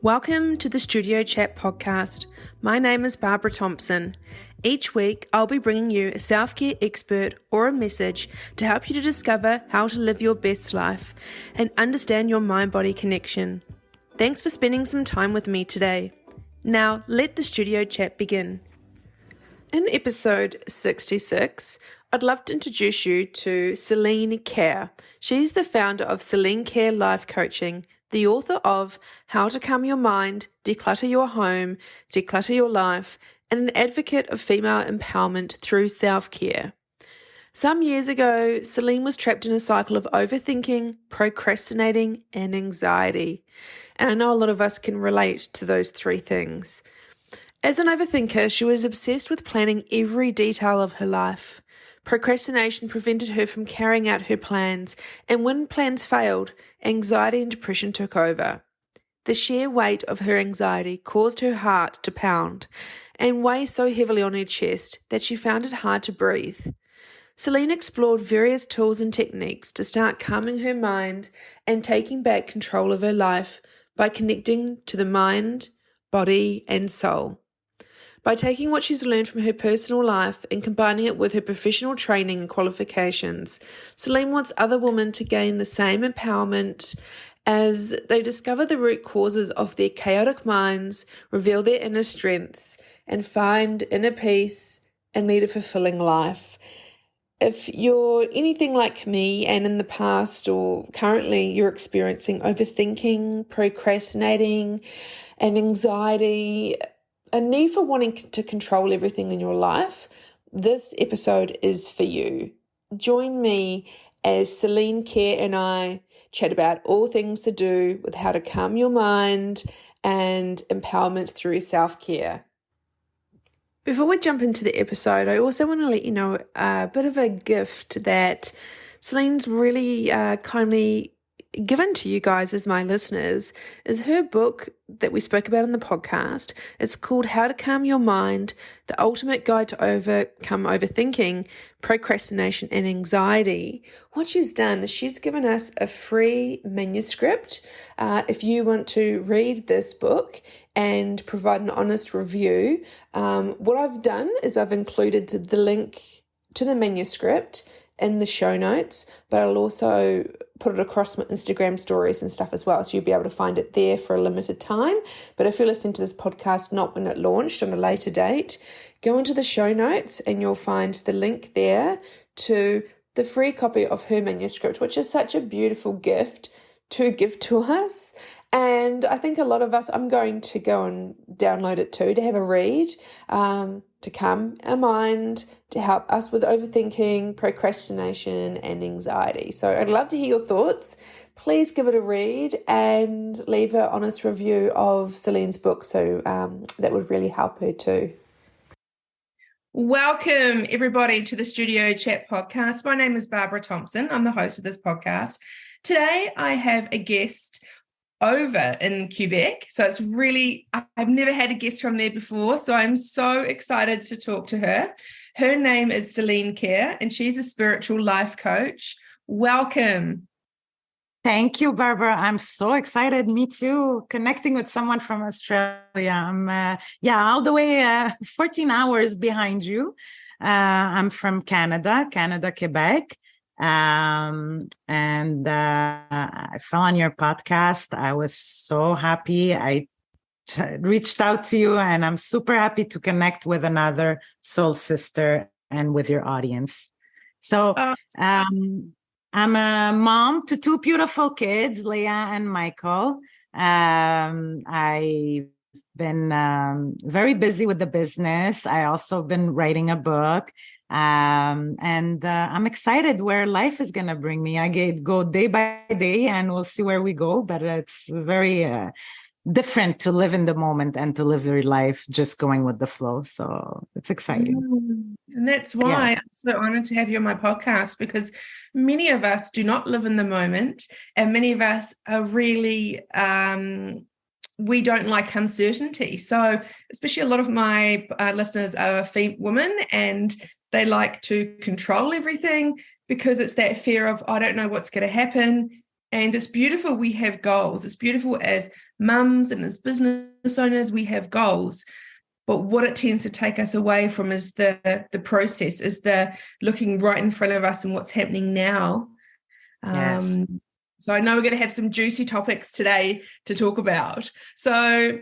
Welcome to the Studio Chat podcast. My name is Barbara Thompson. Each week, I'll be bringing you a self-care expert or a message to help you to discover how to live your best life and understand your mind-body connection. Thanks for spending some time with me today. Now, let the Studio Chat begin. In episode 66, I'd love to introduce you to Celine Kheir. She's the founder of Celine Kheir Life Coaching, the author of How to Calm Your Mind, Declutter Your Home, Declutter Your Life, and an advocate of female empowerment through self-care. Some years ago, Celine was trapped in a cycle of overthinking, procrastinating, and anxiety. And I know a lot of us can relate to those three things. As an overthinker, she was obsessed with planning every detail of her life. Procrastination prevented her from carrying out her plans, and when plans failed, anxiety and depression took over. The sheer weight of her anxiety caused her heart to pound and weigh so heavily on her chest that she found it hard to breathe. Celine explored various tools and techniques to start calming her mind and taking back control of her life by connecting to the mind, body, and soul. By taking what she's learned from her personal life and combining it with her professional training and qualifications, Celine wants other women to gain the same empowerment as they discover the root causes of their chaotic minds, reveal their inner strengths, and find inner peace and lead a fulfilling life. If you're anything like me and in the past or currently you're experiencing overthinking, procrastinating, and anxiety, a need for wanting to control everything in your life, this episode is for you. Join me as Celine Kheir and I chat about all things to do with how to calm your mind and empowerment through self-care. Before we jump into the episode, I also want to let you know a bit of a gift that Celine's really kindly given to you guys as my listeners is her book that we spoke about in the podcast. It's called How to Calm Your Mind, The Ultimate Guide to Overcome Overthinking, Procrastination and Anxiety. What she's done is she's given us a free manuscript. If you want to read this book and provide an honest review, what I've done is I've included the link to the manuscript in the show notes, but I'll also put it across my Instagram stories and stuff as well, so you'll be able to find it there for a limited time. But if you're listening to this podcast not when it launched, on a later date, go into the show notes and you'll find the link there to the free copy of her manuscript, which is such a beautiful gift to give to us. And I think a lot of us, I'm going to go and download it too, to have a read, to calm our mind, to help us with overthinking, procrastination, and anxiety. So I'd love to hear your thoughts. Please give it a read and leave an honest review of Celine's book. So that would really help her too. Welcome, everybody, to the Studio Chat podcast. My name is Barbara Thompson. I'm the host of this podcast. Today, I have a guest over in Quebec. So it's really, I've never had a guest from there before. So I'm so excited to talk to her. Her name is Celine Kheir, and she's a spiritual life coach. Welcome. Thank you, Barbara. I'm so excited. Me too. Connecting with someone from Australia. I'm, all the way 14 hours behind you. I'm from Canada, Quebec. And I fell on your podcast. I was so happy. I reached out to you, and I'm super happy to connect with another soul sister and with your audience. So I'm a mom to two beautiful kids, Leah and Michael. I've been very busy with the business. I also been writing a book. And I'm excited where life is going to bring me. I go day by day and we'll see where we go, but it's very different to live in the moment and to live your life just going with the flow. So it's exciting. And that's why I'm so honored to have you on my podcast, because many of us do not live in the moment, and many of us are really, we don't like uncertainty. So especially a lot of my listeners are women, and they like to control everything because it's that fear of, I don't know what's going to happen. And it's beautiful we have goals. It's beautiful as mums and as business owners, we have goals. But what it tends to take us away from is the process, is the looking right in front of us and what's happening now. Yes. So I know we're going to have some juicy topics today to talk about. So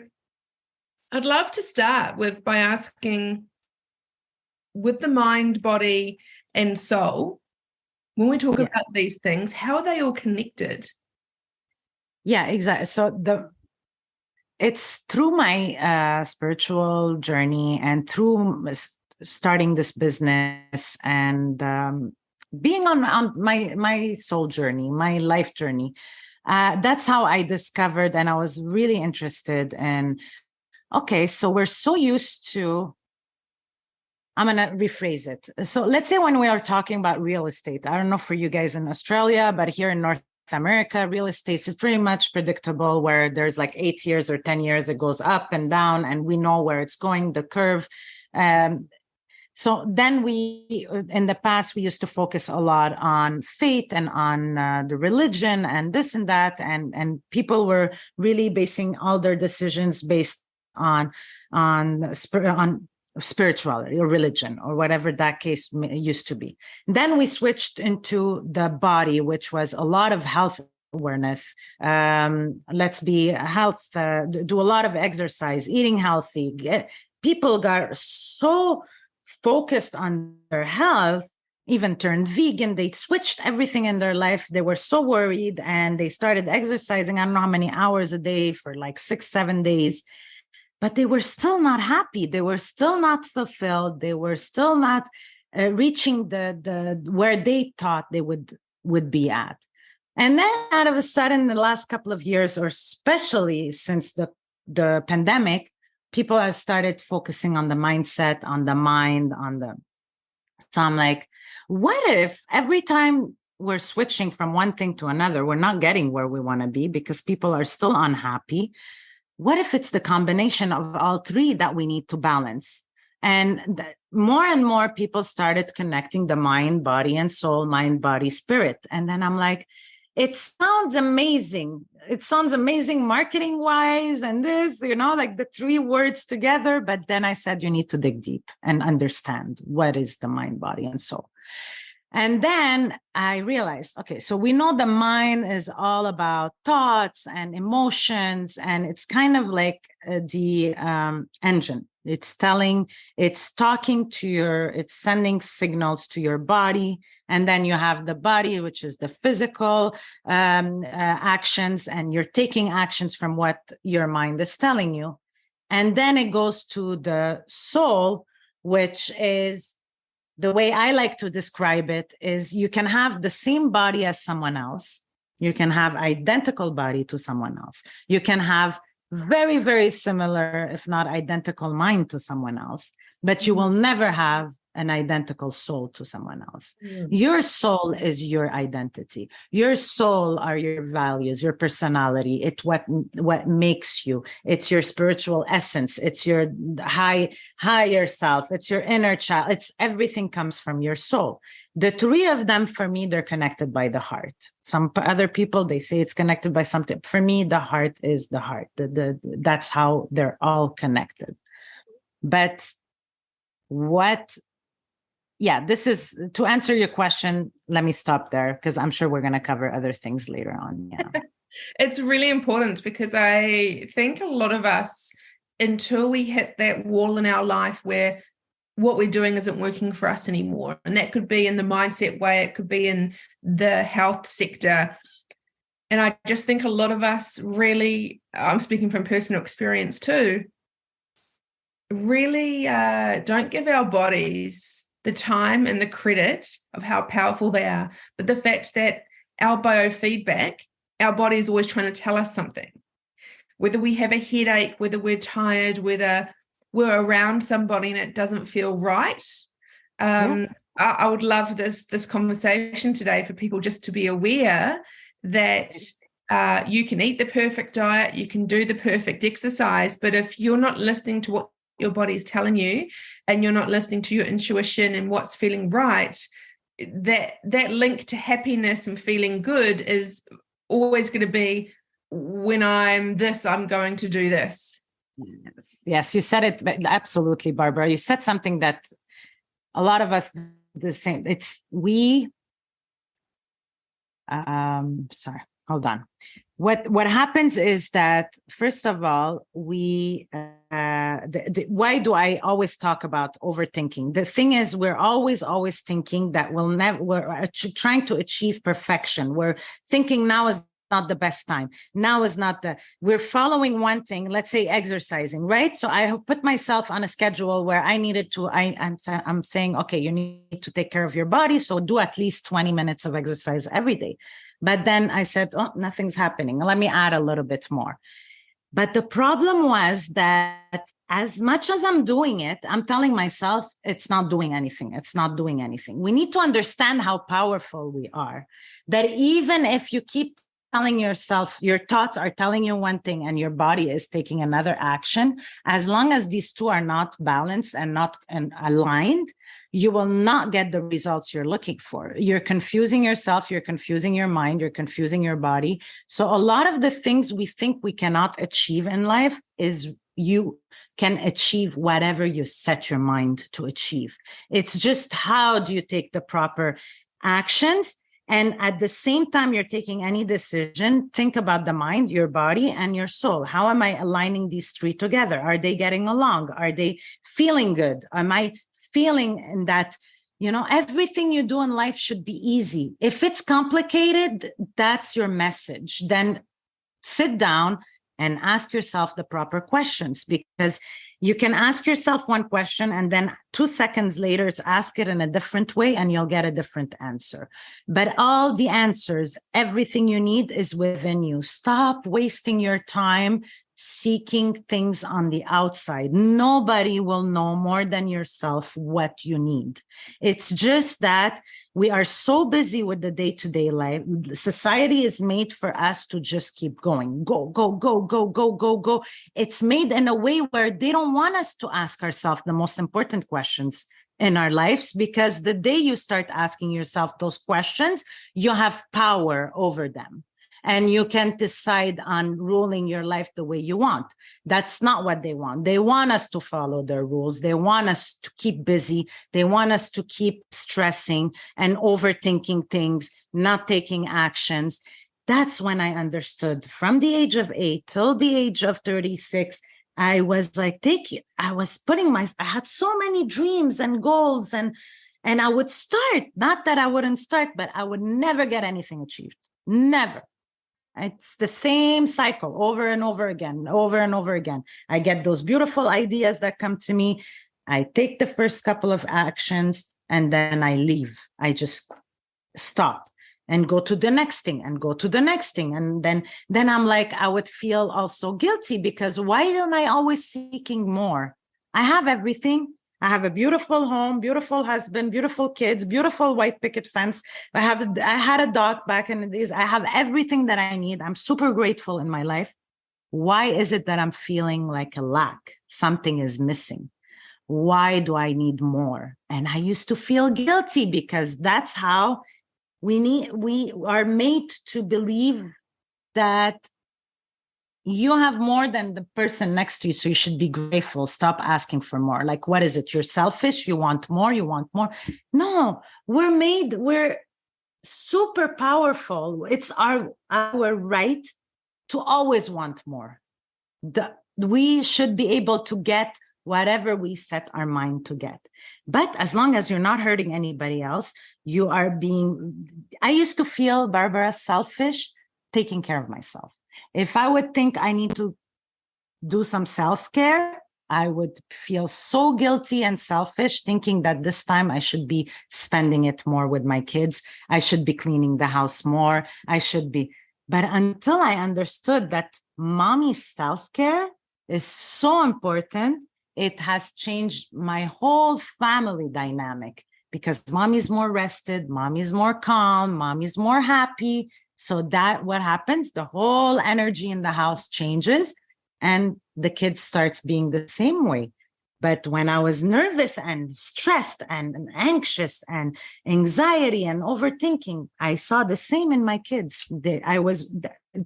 I'd love to start by asking, with the mind, body, and soul, when we talk Yes. about these things, how are they all connected? Yeah, exactly. So it's through my spiritual journey and through starting this business and being on my soul journey, my life journey. That's how I discovered, and I was really interested in. Okay, so we're so used to. I'm going to rephrase it. So let's say when we are talking about real estate, I don't know for you guys in Australia, but here in North America, real estate is pretty much predictable, where there's like 8 years or 10 years, it goes up and down, and we know where it's going, the curve. So then in the past, we used to focus a lot on faith and on the religion and this and that. And people were really basing all their decisions based on spirituality or religion or whatever that case used to be. Then we switched into the body, which was a lot of health awareness. Let's be health, do a lot of exercise, eating healthy. People got so focused on their health, even turned vegan. They switched everything in their life. They were so worried, and they started exercising, I don't know how many hours a day for like 6-7 days. But they were still not happy. They were still not fulfilled. They were still not reaching the where they thought they would be at. And then out of a sudden, the last couple of years, or especially since the pandemic, people have started focusing on the mindset, on the mind, So I'm like, what if every time we're switching from one thing to another, we're not getting where we want to be because people are still unhappy? What if it's the combination of all three that we need to balance? And more and more people started connecting the mind, body, and soul, mind, body, spirit. And then I'm like, it sounds amazing. It sounds amazing marketing wise and this, like the three words together. But then I said, you need to dig deep and understand what is the mind, body, and soul. And then I realized, okay, so we know the mind is all about thoughts and emotions, and it's kind of like the engine. It's sending signals to your body. And then you have the body, which is the physical actions, and you're taking actions from what your mind is telling you. And then it goes to the soul, which is, the way I like to describe it is, you can have the same body as someone else. You can have identical body to someone else. You can have very, very similar, if not identical mind to someone else, but you will never have an identical soul to someone else. Your soul is your identity. Your soul are your values, your personality. It's what makes you. It's your spiritual essence. It's your higher self. It's your inner child. It's everything comes from your soul. The three of them, for me, they're connected by the heart. Some other people, they say it's connected by something. For me, the heart is the heart. That's how they're all connected. But this is to answer your question. Let me stop there because I'm sure we're going to cover other things later on. Yeah. It's really important because I think a lot of us, until we hit that wall in our life where what we're doing isn't working for us anymore, and that could be in the mindset way, it could be in the health sector. And I just think a lot of us really, I'm speaking from personal experience too, really don't give our bodies the time and the credit of how powerful they are. But the fact that our biofeedback, our body is always trying to tell us something. Whether we have a headache, whether we're tired, whether we're around somebody and it doesn't feel right. I would love this conversation today for people just to be aware that you can eat the perfect diet, you can do the perfect exercise, but if you're not listening to what your body is telling you, and you're not listening to your intuition and what's feeling right, that link to happiness and feeling good is always going to be, when I'm this, I'm going to do this. Yes, you said it absolutely, Barbara. You said something that a lot of us do the same. Sorry, hold on. What happens is that, first of all, why do I always talk about overthinking? The thing is, we're always thinking that we're trying to achieve perfection. We're thinking now is not the best time. Now is not we're following one thing, let's say exercising, right? So I put myself on a schedule where I needed to, I'm saying, okay, you need to take care of your body. So do at least 20 minutes of exercise every day. But then I said, oh, nothing's happening. Let me add a little bit more. But the problem was that as much as I'm doing it, I'm telling myself it's not doing anything. It's not doing anything. We need to understand how powerful we are, that even if you keep telling yourself, your thoughts are telling you one thing and your body is taking another action, as long as these two are not balanced and not aligned, you will not get the results you're looking for. You're confusing yourself, you're confusing your mind, you're confusing your body. So a lot of the things we think we cannot achieve in life is you can achieve whatever you set your mind to achieve. It's just how do you take the proper actions. And at the same time you're taking any decision, think about the mind, your body, and your soul. How am I aligning these three together? Are they getting along? Are they feeling good? Am I feeling in that, everything you do in life should be easy? If it's complicated, that's your message. Then sit down and ask yourself the proper questions, because you can ask yourself one question and then 2 seconds later, ask it in a different way and you'll get a different answer. But all the answers, everything you need is within you. Stop wasting your time seeking things on the outside. Nobody will know more than yourself what you need. It's just that we are so busy with the day-to-day life. Society is made for us to just keep going. Go, go, go, go, go, go, go. It's made in a way where they don't want us to ask ourselves the most important questions in our lives, because the day you start asking yourself those questions, you have power over them. And you can decide on ruling your life the way you want. That's not what they want. They want us to follow their rules. They want us to keep busy. They want us to keep stressing and overthinking things, not taking actions. That's when I understood, from the age of 8 till the age of 36, I was like, I had so many dreams and goals, and I would start, not that I wouldn't start, but I would never get anything achieved. Never. It's the same cycle over and over again, over and over again. I get those beautiful ideas that come to me. I take the first couple of actions and then I leave. I just stop and go to the next thing and go to the next thing. And then I'm like, I would feel also guilty, because why am I always seeking more? I have everything. I have a beautiful home, beautiful husband, beautiful kids, beautiful white picket fence. I had a dog back in the days. I have everything that I need. I'm super grateful in my life. Why is it that I'm feeling like a lack? Something is missing. Why do I need more? And I used to feel guilty, because that's how we are made to believe that you have more than the person next to you, so you should be grateful. Stop asking for more. Like, what is it? You're selfish. You want more. No, we're super powerful. It's our right to always want more. We should be able to get whatever we set our mind to get. But as long as you're not hurting anybody else, I used to feel, Barbara, selfish, taking care of myself. If I would think I need to do some self-care, I would feel so guilty and selfish, thinking that this time I should be spending it more with my kids. I should be cleaning the house more. But until I understood that mommy's self-care is so important, it has changed my whole family dynamic, because mommy's more rested, mommy's more calm, mommy's more happy. So that what happens, the whole energy in the house changes and the kids starts being the same way. But when I was nervous and stressed and anxious and anxiety and overthinking, I saw the same in my kids. It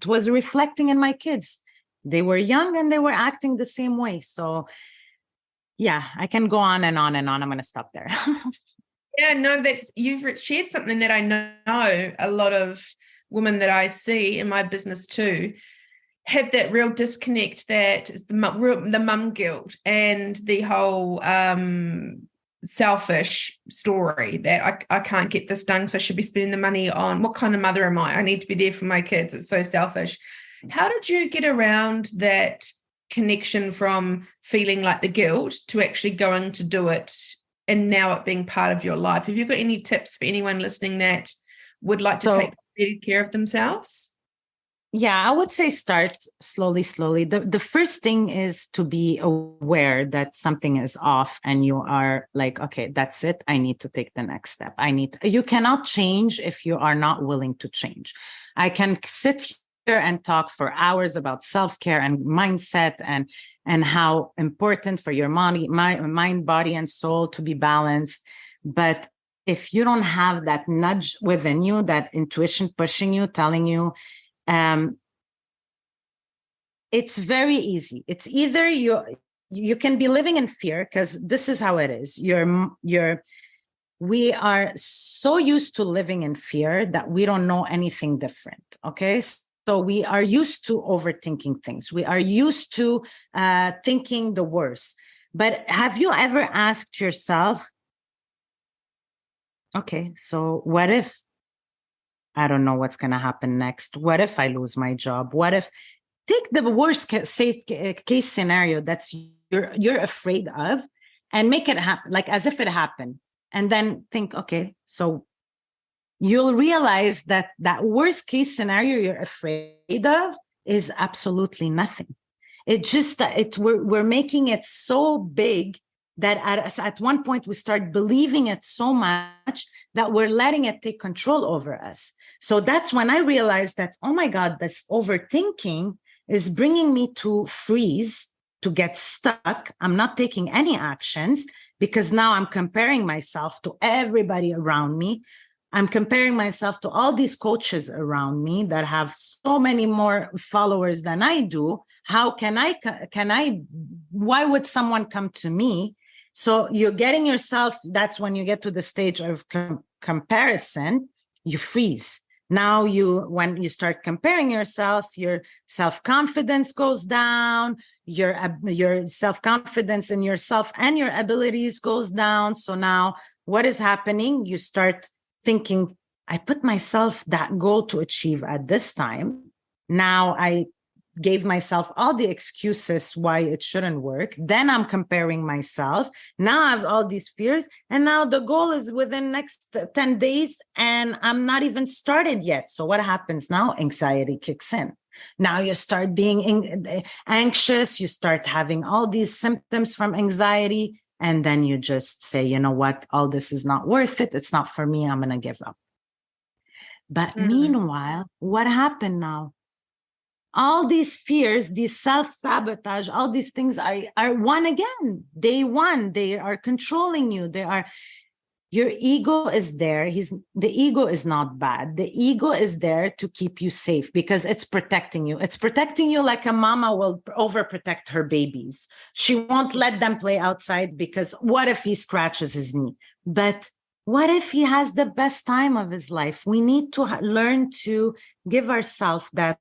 was reflecting in my kids. They were young and they were acting the same way. So yeah, I can go on and on and on. I'm going to stop there. Yeah, no, you've shared something that I know a lot of women that I see in my business too have that real disconnect, that is the mum guilt and the whole selfish story that I can't get this done, so I should be spending the money on, what kind of mother am I? I need to be there for my kids. It's so selfish. How did you get around that connection from feeling like the guilt to actually going to do it and now it being part of your life? Have you got any tips for anyone listening that would like to take better care of themselves? Yeah, I would say start slowly. The first thing is to be aware that something is off and you are like, okay, that's it. I need to take the next step. You cannot change if you are not willing to change. I can sit here and talk for hours about self-care and mindset and how important for your mind, body, and soul to be balanced. But if you don't have that nudge within you, that intuition pushing you, telling you, it's very easy. It's either you can be living in fear, because this is how it is. We are so used to living in fear that we don't know anything different. Okay. So we are used to overthinking things. We are used to thinking the worst. But have you ever asked yourself, okay, so what if I don't know what's going to happen next? What if I lose my job? What if, take the worst case scenario that's you're afraid of and make it happen, like as if it happened. And then think, okay, so you'll realize that worst case scenario you're afraid of is absolutely nothing. We're making it so big that at one point we start believing it so much that we're letting it take control over us. So that's when I realized that, oh my God, this overthinking is bringing me to freeze, to get stuck. I'm not taking any actions because now I'm comparing myself to everybody around me. I'm comparing myself to all these coaches around me that have so many more followers than I do. How can I, why would someone come to me? So you're getting yourself, that's when you get to the stage of comparison, you freeze. Now when you start comparing yourself, your self-confidence goes down, your self-confidence in yourself and your abilities goes down. So now what is happening? You start thinking, I put myself that goal to achieve at this time. Now I gave myself all the excuses why it shouldn't work. Then I'm comparing myself. Now I have all these fears. And now the goal is within next 10 days and I'm not even started yet. So what happens now? Anxiety kicks in. Now you start being anxious. You start having all these symptoms from anxiety. And then you just say, you know what? All this is not worth it. It's not for me. I'm going to give up. But meanwhile, what happened now? All these fears, these self-sabotage, all these things are won again. They won. They are controlling you. Your ego is there. The ego is not bad. The ego is there to keep you safe because it's protecting you. It's protecting you like a mama will overprotect her babies. She won't let them play outside because what if he scratches his knee? But what if he has the best time of his life? We need to learn to give ourselves that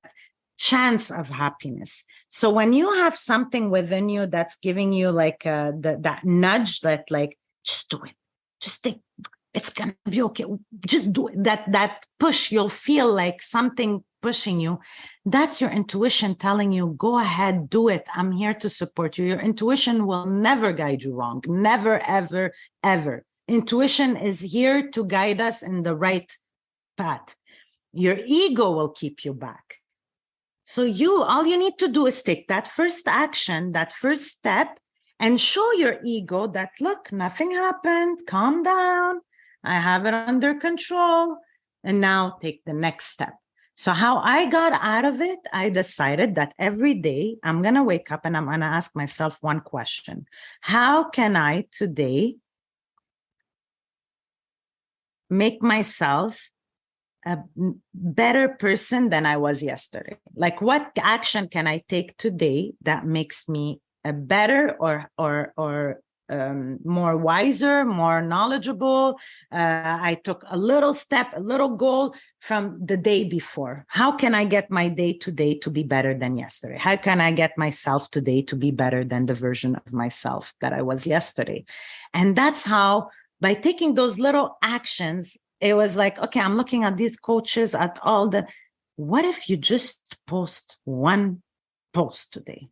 chance of happiness. So when you have something within you that's giving you like that nudge, that like, just do it, just think it's gonna be okay, just do it, that push, you'll feel like something pushing you. That's your intuition telling you, go ahead, do it. I'm here to support you. Your intuition will never guide you wrong. Never, ever, ever. Intuition is here to guide us in the right path. Your ego will keep you back. So all you need to do is take that first action, that first step, and show your ego that, look, nothing happened. Calm down. I have it under control. And now take the next step. So how I got out of it, I decided that every day I'm going to wake up and I'm going to ask myself one question. How can I today make myself a better person than I was yesterday? Like, what action can I take today that makes me a better or more wiser, more knowledgeable? I took a little step, a little goal from the day before. How can I get my day today to be better than yesterday? How can I get myself today to be better than the version of myself that I was yesterday? And that's how, by taking those little actions, it was like, okay, I'm looking at these coaches, at all the, what if you just post one post today?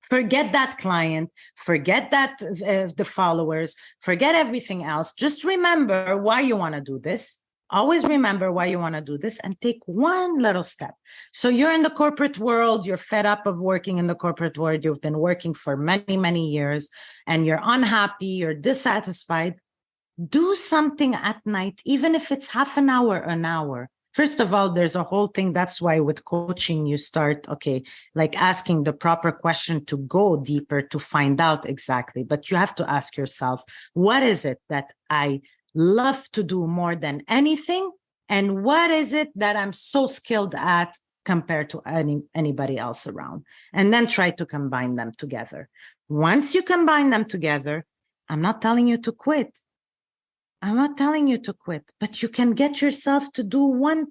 Forget that client, forget that the followers, forget everything else. Just remember why you want to do this. Always remember why you want to do this and take one little step. So you're in the corporate world, you're fed up of working in the corporate world, you've been working for many, many years, and you're unhappy, you're dissatisfied. Do something at night, even if it's half an hour, an hour. First of all, there's a whole thing. That's why with coaching, you start, okay, like asking the proper question to go deeper to find out exactly. But you have to ask yourself, what is it that I love to do more than anything? And what is it that I'm so skilled at compared to anybody else around? And then try to combine them together. Once you combine them together, I'm not telling you to quit. I'm not telling you to quit, but you can get yourself to do one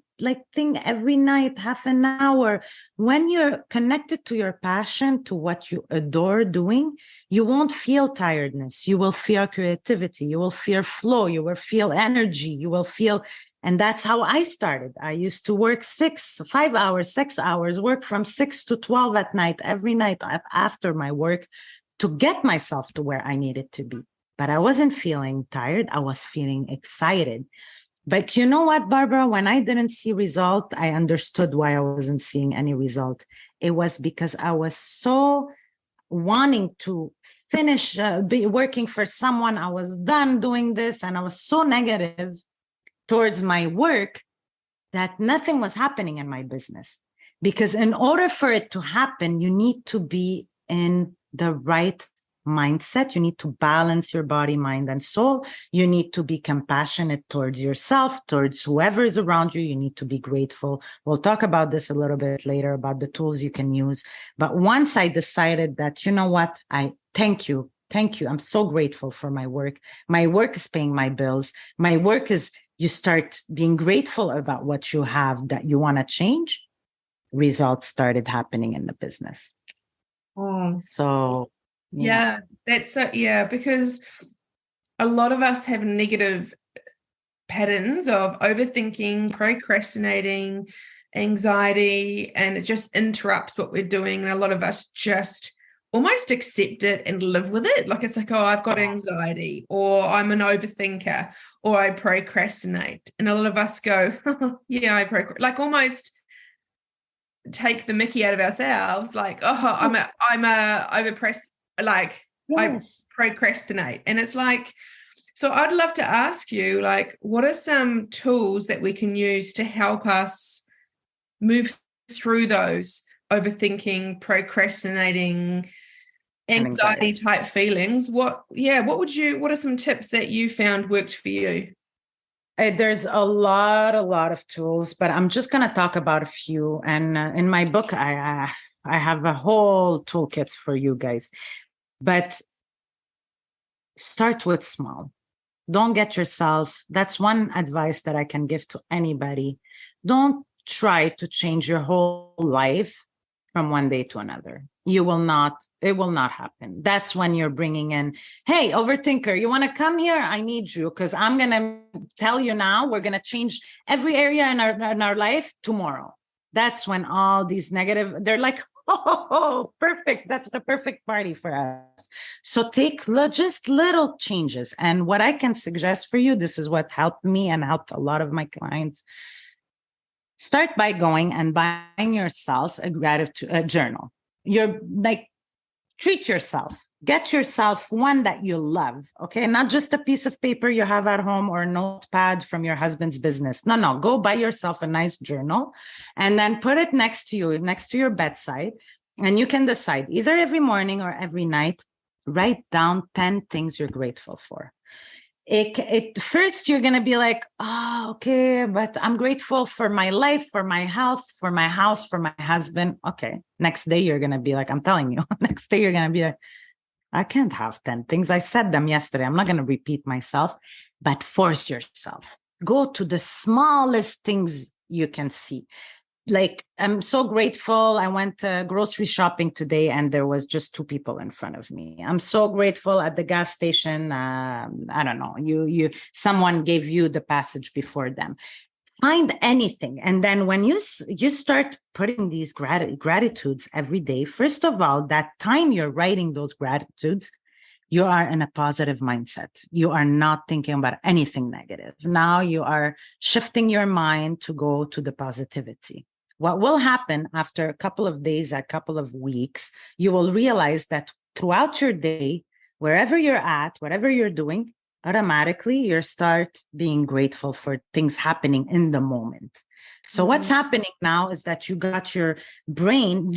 thing every night, half an hour. When you're connected to your passion, to what you adore doing, you won't feel tiredness. You will feel creativity. You will feel flow. You will feel energy. You will feel, and that's how I started. I used to work 5 hours, 6 hours, work from 6 to 12 at night, every night after my work, to get myself to where I needed to be. But I wasn't feeling tired. I was feeling excited. But you know what, Barbara? When I didn't see result, I understood why I wasn't seeing any result. It was because I was so wanting to finish be working for someone. I was done doing this, and I was so negative towards my work that nothing was happening in my business. Because in order for it to happen, you need to be in the right mindset. You need to balance your body, mind, and soul. You need to be compassionate towards yourself, towards whoever is around you. You need to be grateful. We'll talk about this a little bit later, about the tools you can use. But once I decided that, you know what, I thank you. Thank you. I'm so grateful for my work. My work is paying my bills. My work is, you start being grateful about what you have that you want to change. Results started happening in the business. Oh. So yeah, that's so, yeah, because a lot of us have negative patterns of overthinking, procrastinating, anxiety, and it just interrupts what we're doing. And a lot of us just almost accept it and live with it. Like, it's like, oh, I've got anxiety, or I'm an overthinker, or I procrastinate. And a lot of us go, yeah, I like almost take the mickey out of ourselves. Like, oh, I'm a overpressed, like, yes. I procrastinate. And it's like, so I'd love to ask you, like, what are some tools that we can use to help us move through those overthinking, procrastinating, anxiety type feelings? What are some tips that you found worked for you? There's a lot of tools, but I'm just going to talk about a few. And in my book, I have a whole toolkit for you guys. But start with small. Don't get yourself. That's one advice that I can give to anybody. Don't try to change your whole life from one day to another. It will not happen. That's when you're bringing in, hey, overthinker, you want to come here? I need you, because I'm going to tell you now, we're going to change every area in our life tomorrow. That's when all these negative, they're like, oh, perfect. That's the perfect party for us. So take just little changes. And what I can suggest for you, this is what helped me and helped a lot of my clients. Start by going and buying yourself a gratitude journal. You're like, treat yourself. get yourself one that you love, okay? Not just a piece of paper you have at home or a notepad from your husband's business. No, go buy yourself a nice journal and then put it next to you, next to your bedside. And you can decide either every morning or every night, write down 10 things you're grateful for. First, you're going to be like, oh, okay, but I'm grateful for my life, for my health, for my house, for my husband. Okay. Next day, you're going to be like, I'm telling you, next day, you're going to be like, I can't have 10 things. I said them yesterday. I'm not going to repeat myself, but force yourself. Go to the smallest things you can see. Like, I'm so grateful. I went grocery shopping today and there was just 2 people in front of me. I'm so grateful at the gas station. I don't know, someone gave you the passage before them. Find anything. And then when you start putting these gratitudes every day, first of all, that time you're writing those gratitudes, you are in a positive mindset. You are not thinking about anything negative. Now you are shifting your mind to go to the positivity. What will happen after a couple of days, a couple of weeks, you will realize that throughout your day, wherever you're at, whatever you're doing, automatically you start being grateful for things happening in the moment. So what's happening now is that you got your brain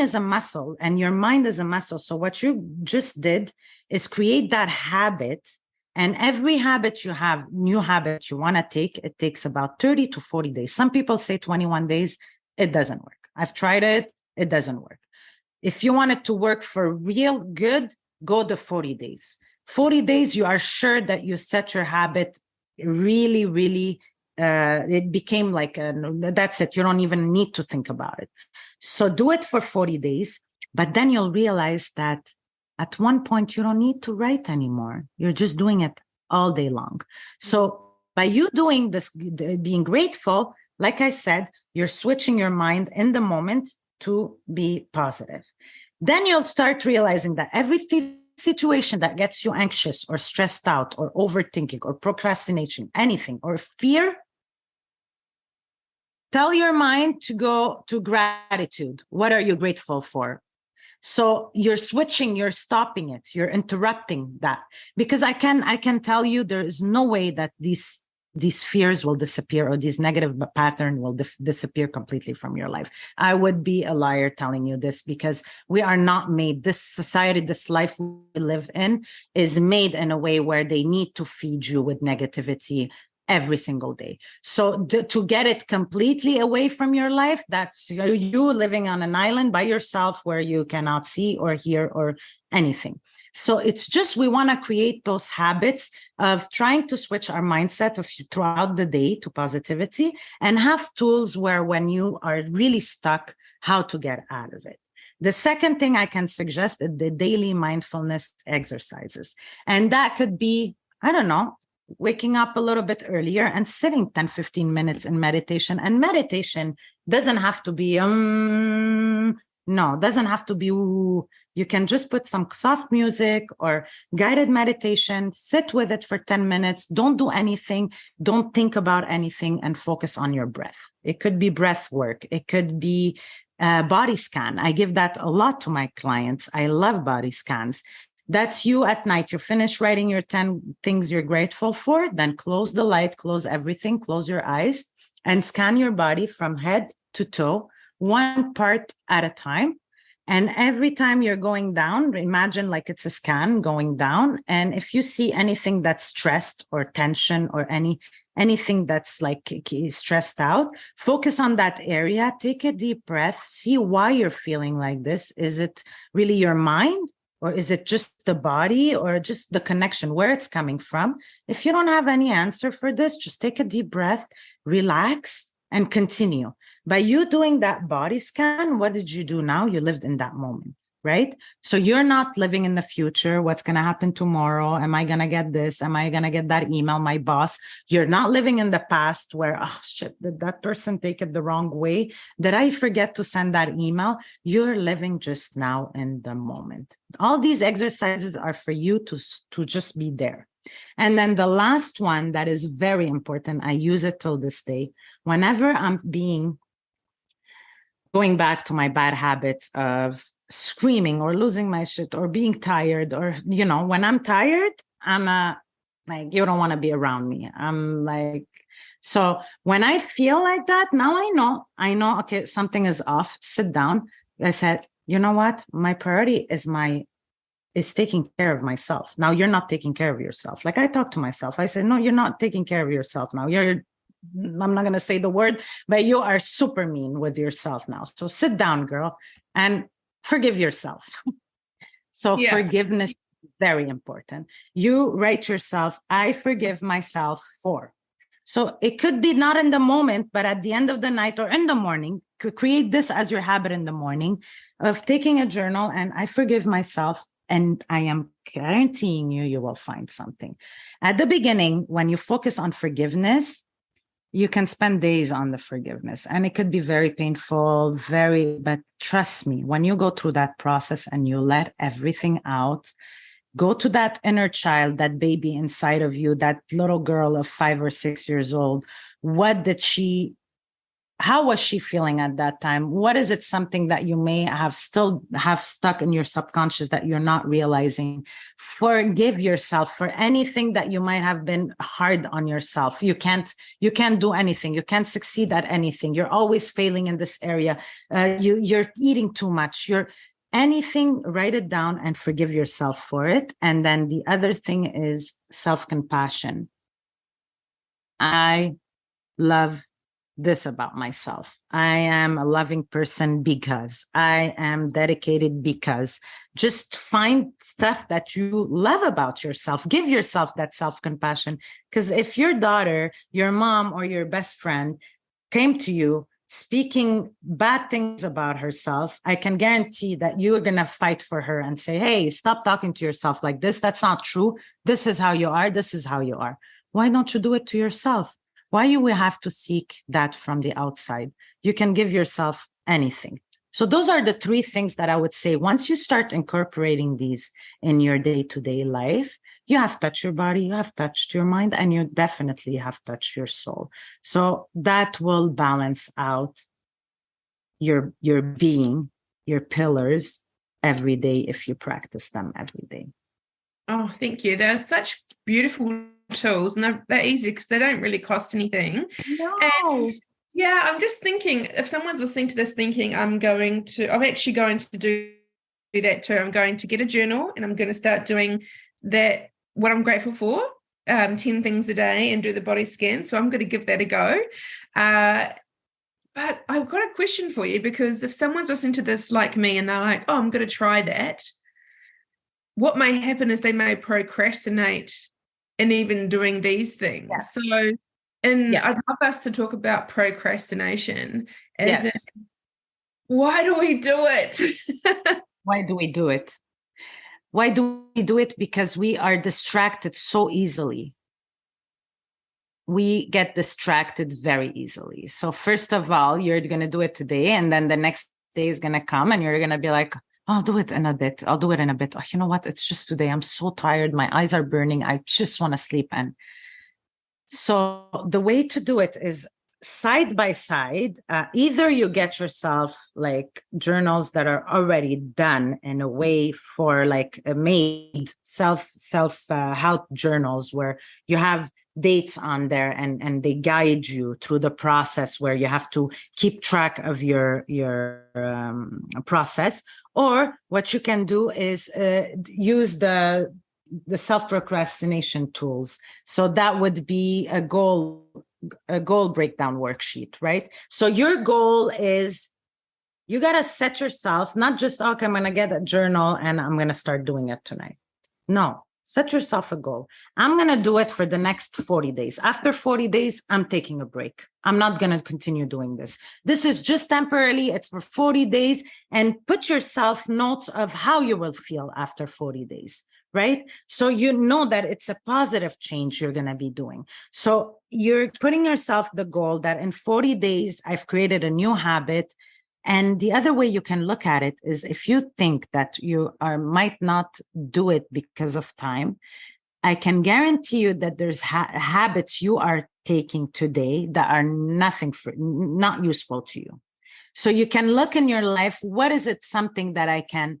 is a muscle and your mind is a muscle. So what you just did is create that habit. And every habit you have, new habit you want to take, it takes about 30 to 40 days. Some people say 21 days. It doesn't work. I've tried it. It doesn't work. If you want it to work for real good, go the 40 days. 40 days, you are sure that you set your habit really, really, it became like, that's it. You don't even need to think about it. So do it for 40 days, but then you'll realize that at one point, you don't need to write anymore. You're just doing it all day long. So by you doing this, being grateful, like I said, you're switching your mind in the moment to be positive. Then you'll start realizing that every situation that gets you anxious or stressed out or overthinking or procrastination, anything, or fear, tell your mind to go to gratitude. What are you grateful for? So you're switching, you're stopping it, you're interrupting that. Because I can tell you there is no way that these fears will disappear or these negative pattern will disappear completely from your life. I would be a liar telling you this, because we are not made, this society, this life we live in is made in a way where they need to feed you with negativity every single day. So to get it completely away from your life, that's you living on an island by yourself where you cannot see or hear or anything. So it's just, we want to create those habits of trying to switch our mindset throughout the day to positivity, and have tools where when you are really stuck, how to get out of it. The second thing I can suggest is the daily mindfulness exercises. And that could be, I don't know, waking up a little bit earlier and sitting 10, 15 minutes in meditation. And meditation doesn't have to be, doesn't have to be, you can just put some soft music or guided meditation, sit with it for 10 minutes. Don't do anything. Don't think about anything and focus on your breath. It could be breath work. It could be body scan. I give that a lot to my clients. I love body scans. That's you at night. You finish writing your 10 things you're grateful for, then close the light, close everything, close your eyes, and scan your body from head to toe, one part at a time. And every time you're going down, imagine like it's a scan going down. And if you see anything that's stressed or tension or anything that's like stressed out, focus on that area, take a deep breath, see why you're feeling like this. Is it really your mind? Or is it just the body, or just the connection, where it's coming from? If you don't have any answer for this, just take a deep breath, relax, and continue. By you doing that body scan, what did you do now? You lived in that moment, right? So you're not living in the future. What's going to happen tomorrow? Am I going to get this? Am I going to get that email, my boss? You're not living in the past where, oh shit, did that person take it the wrong way? Did I forget to send that email? You're living just now in the moment. All these exercises are for you to just be there. And then the last one that is very important, I use it till this day. Whenever I'm going back to my bad habits of screaming or losing my shit or being tired, or, when I'm tired, I'm like, you don't want to be around me. I'm like, so when I feel like that, now I know, okay, something is off. Sit down. I said, you know what? My priority is taking care of myself. Now you're not taking care of yourself. Like I talk to myself. I said, no, you're not taking care of yourself now. I'm not going to say the word, but you are super mean with yourself now. So sit down, girl, and forgive yourself. So forgiveness is very important. You write yourself, I forgive myself for. So it could be not in the moment, but at the end of the night or in the morning, create this as your habit in the morning of taking a journal, and I forgive myself. And I am guaranteeing you will find something. At the beginning, when you focus on forgiveness, you can spend days on the forgiveness, and it could be very painful, but trust me, when you go through that process and you let everything out, go to that inner child, that baby inside of you, that little girl of 5 or 6 years old. How was she feeling at that time? What is it, something that you may have still have stuck in your subconscious that you're not realizing? Forgive yourself for anything that you might have been hard on yourself. You can't do anything. You can't succeed at anything. You're always failing in this area. You're eating too much. Anything, write it down and forgive yourself for it. And then the other thing is self-compassion. I love this about myself. I am a loving person because I am dedicated, because just find stuff that you love about yourself. Give yourself that self-compassion. Because if your daughter, your mom, or your best friend came to you speaking bad things about herself, I can guarantee that you're going to fight for her and say, hey, stop talking to yourself like this. That's not true. This is how you are. This is how you are. Why don't you do it to yourself? Why you will have to seek that from the outside? You can give yourself anything. So those are the 3 things that I would say. Once you start incorporating these in your day-to-day life, you have touched your body, you have touched your mind, and you definitely have touched your soul. So that will balance out your being, your pillars every day if you practice them every day. Oh, thank you. They're such beautiful tools, and they're easy because they don't really cost anything. No. And yeah, I'm just thinking, if someone's listening to this thinking, I'm actually going to do that too. I'm going to get a journal, and I'm going to start doing that, what I'm grateful for, 10 things a day, and do the body scan. So I'm going to give that a go. But I've got a question for you, because if someone's listening to this like me and they're like, oh, I'm going to try that, what may happen is they may procrastinate in even doing these things. Yeah. So, I'd love us to talk about procrastination. Why do we do it? Why do we do it? Why do we do it? Because we are distracted so easily. We get distracted very easily. So first of all, you're going to do it today, and then the next day is going to come and you're going to be like, I'll do it in a bit. I'll do it in a bit. Oh, you know what? It's just today. I'm so tired. My eyes are burning. I just want to sleep. And so the way to do it is side by side. Either you get yourself like journals that are already done in a way for like made self-help journals where you have dates on there and they guide you through the process where you have to keep track of your process. Or what you can do is use the self-procrastination tools. So that would be a goal breakdown worksheet, right? So your goal is, you got to set yourself, not just, okay, I'm going to get a journal and I'm going to start doing it tonight. No, set yourself a goal. I'm going to do it for the next 40 days. After 40 days, I'm taking a break. I'm not going to continue doing this. This is just temporarily. It's for 40 days. And put yourself notes of how you will feel after 40 days. Right? So you know that it's a positive change you're going to be doing. So you're putting yourself the goal that in 40 days, I've created a new habit. And the other way you can look at it is, if you think that you might not do it because of time, I can guarantee you that there's habits you are taking today that are not useful to you. So you can look in your life, what is it something that I can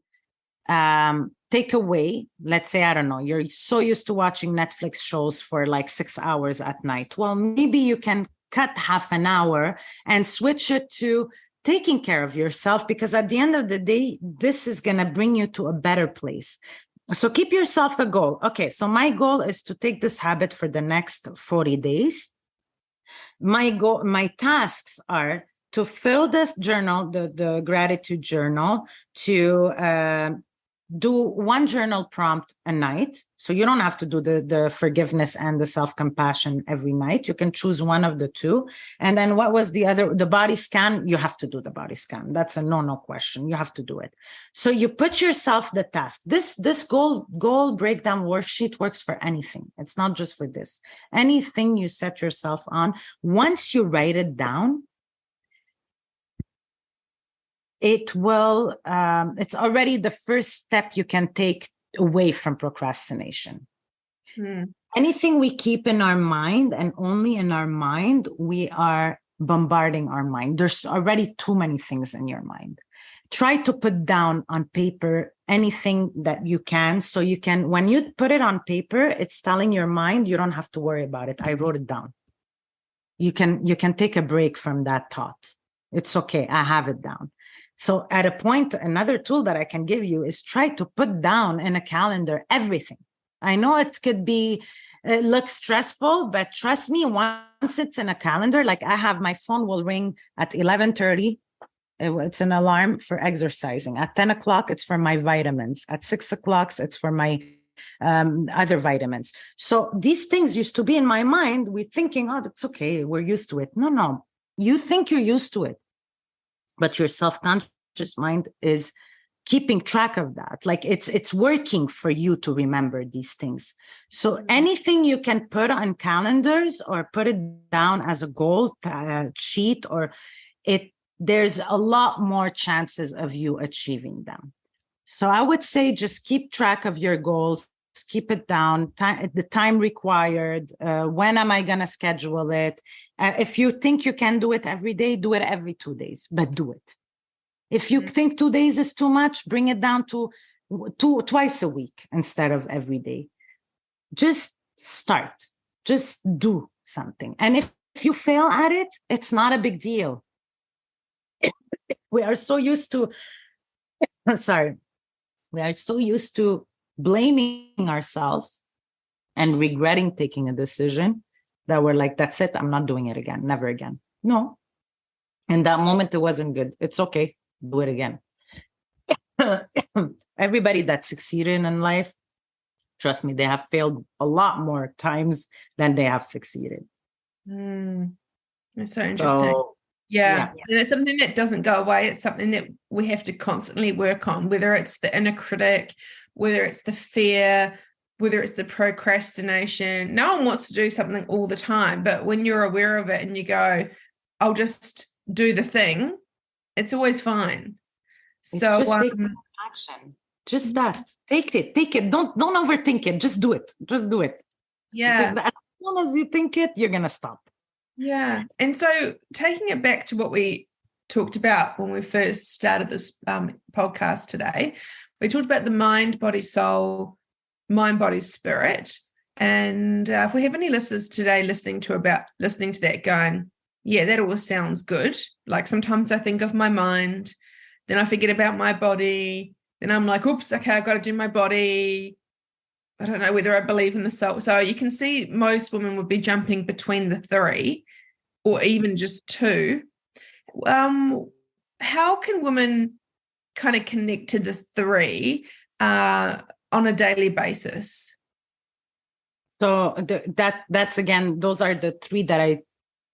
take away? Let's say, I don't know, you're so used to watching Netflix shows for like 6 hours at night. Well, maybe you can cut half an hour and switch it to taking care of yourself, because at the end of the day, this is going to bring you to a better place. So keep yourself a goal. Okay, so my goal is to take this habit for the next 40 days. My tasks are to fill this journal, the gratitude journal, to do one journal prompt a night. So you don't have to do the forgiveness and the self-compassion every night. You can choose one of the two. And then what was the other? The body scan. You have to do the body scan. That's a no question. You have to do it. So you put yourself the task. This goal breakdown worksheet works for anything. It's not just for this. Anything you set yourself on, once you write it down, it will, it's already the first step you can take away from procrastination. Anything we keep in our mind and only in our mind, we are bombarding our mind. There's already too many things in your mind. Try to put down on paper anything that you can. So you can, when you put it on paper, it's telling your mind, you don't have to worry about it. I wrote it down. You can take a break from that thought. It's okay. I have it down. So at a point, another tool that I can give you is try to put down in a calendar everything. I know it could be, it looks stressful, but trust me, once it's in a calendar, like I have, my phone will ring at 11:30. It's an alarm for exercising. At 10 o'clock, it's for my vitamins. At 6 o'clock, it's for my other vitamins. So these things used to be in my mind. We're thinking, oh, it's okay. We're used to it. No. You think you're used to it, but your self-conscious mind is keeping track of that. Like it's working for you to remember these things. So anything you can put on calendars or put it down as a goal sheet, or there's a lot more chances of you achieving them. So I would say just keep track of your goals, keep it down, the time required, when am I going to schedule it? If you think you can do it every day, do it every 2 days, but do it. If you think 2 days is too much, bring it down to twice a week instead of every day. Just start, just do something. And if you fail at it, it's not a big deal. We are so used to, we are so used to blaming ourselves and regretting taking a decision that we're like, that's it, I'm not doing it again, never again. No, in that moment, it wasn't good. It's okay, do it again. Everybody that succeeded in life, trust me, they have failed a lot more times than they have succeeded. That's so interesting. Yeah. And it's something that doesn't go away. It's something that we have to constantly work on, whether it's the inner critic, whether it's the fear, whether it's the procrastination. No one wants to do something all the time, but when you're aware of it and you go, I'll just do the thing, it's always fine. So just take action. Just that. Take it. Don't overthink it. Just do it. Yeah. Because as soon as you think it, you're gonna stop. Yeah. And so taking it back to what we talked about when we first started this podcast today, we talked about the mind, body, soul, mind, body, spirit. And if we have any listeners today listening to that going, yeah, that all sounds good. Like sometimes I think of my mind, then I forget about my body. Then I'm like, oops, okay, I've got to do my body. I don't know whether I believe in the soul. So you can see most women would be jumping between the three or even just two. How can women kind of connect to the three on a daily basis? So that's again, those are the three that I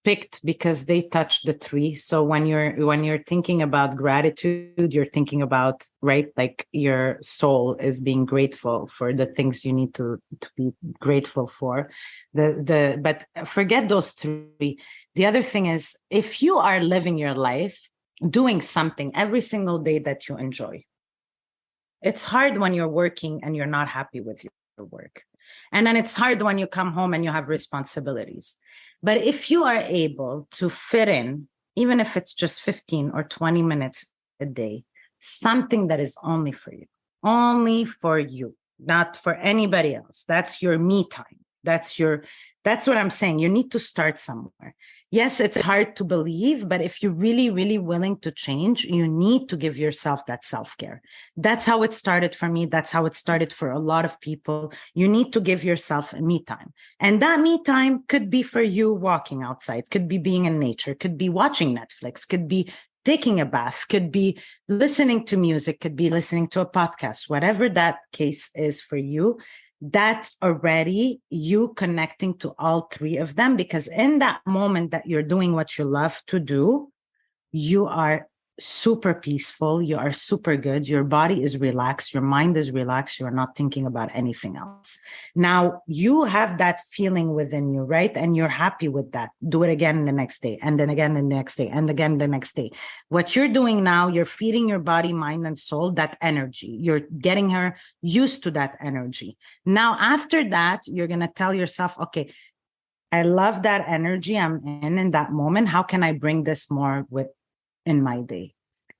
picked because they touch the three. So when you're thinking about gratitude, you're thinking about, right, like your soul is being grateful for the things you need to be grateful for. But forget those three. The other thing is, if you are living your life doing something every single day that you enjoy, it's hard when you're working and you're not happy with your work. And then it's hard when you come home and you have responsibilities. But if you are able to fit in even if it's just 15 or 20 minutes a day, something that is only for you, not for anybody else. That's your me time. That's what I'm saying. You need to start somewhere. Yes, it's hard to believe, but if you're really, really willing to change, you need to give yourself that self-care. That's how it started for me. That's how it started for a lot of people. You need to give yourself a me time. And that me time could be for you walking outside, could be being in nature, could be watching Netflix, could be taking a bath, could be listening to music, could be listening to a podcast, whatever that case is for you. That's already you connecting to all three of them, because in that moment that you're doing what you love to do, you are super peaceful. You are super good. Your body is relaxed. Your mind is relaxed. You're not thinking about anything else. Now you have that feeling within you, right? And you're happy with that. Do it again the next day, and then again the next day, and again the next day. What you're doing now, you're feeding your body, mind, and soul that energy. You're getting her used to that energy. Now, after that, you're going to tell yourself, okay, I love that energy I'm in that moment. How can I bring this more in my day?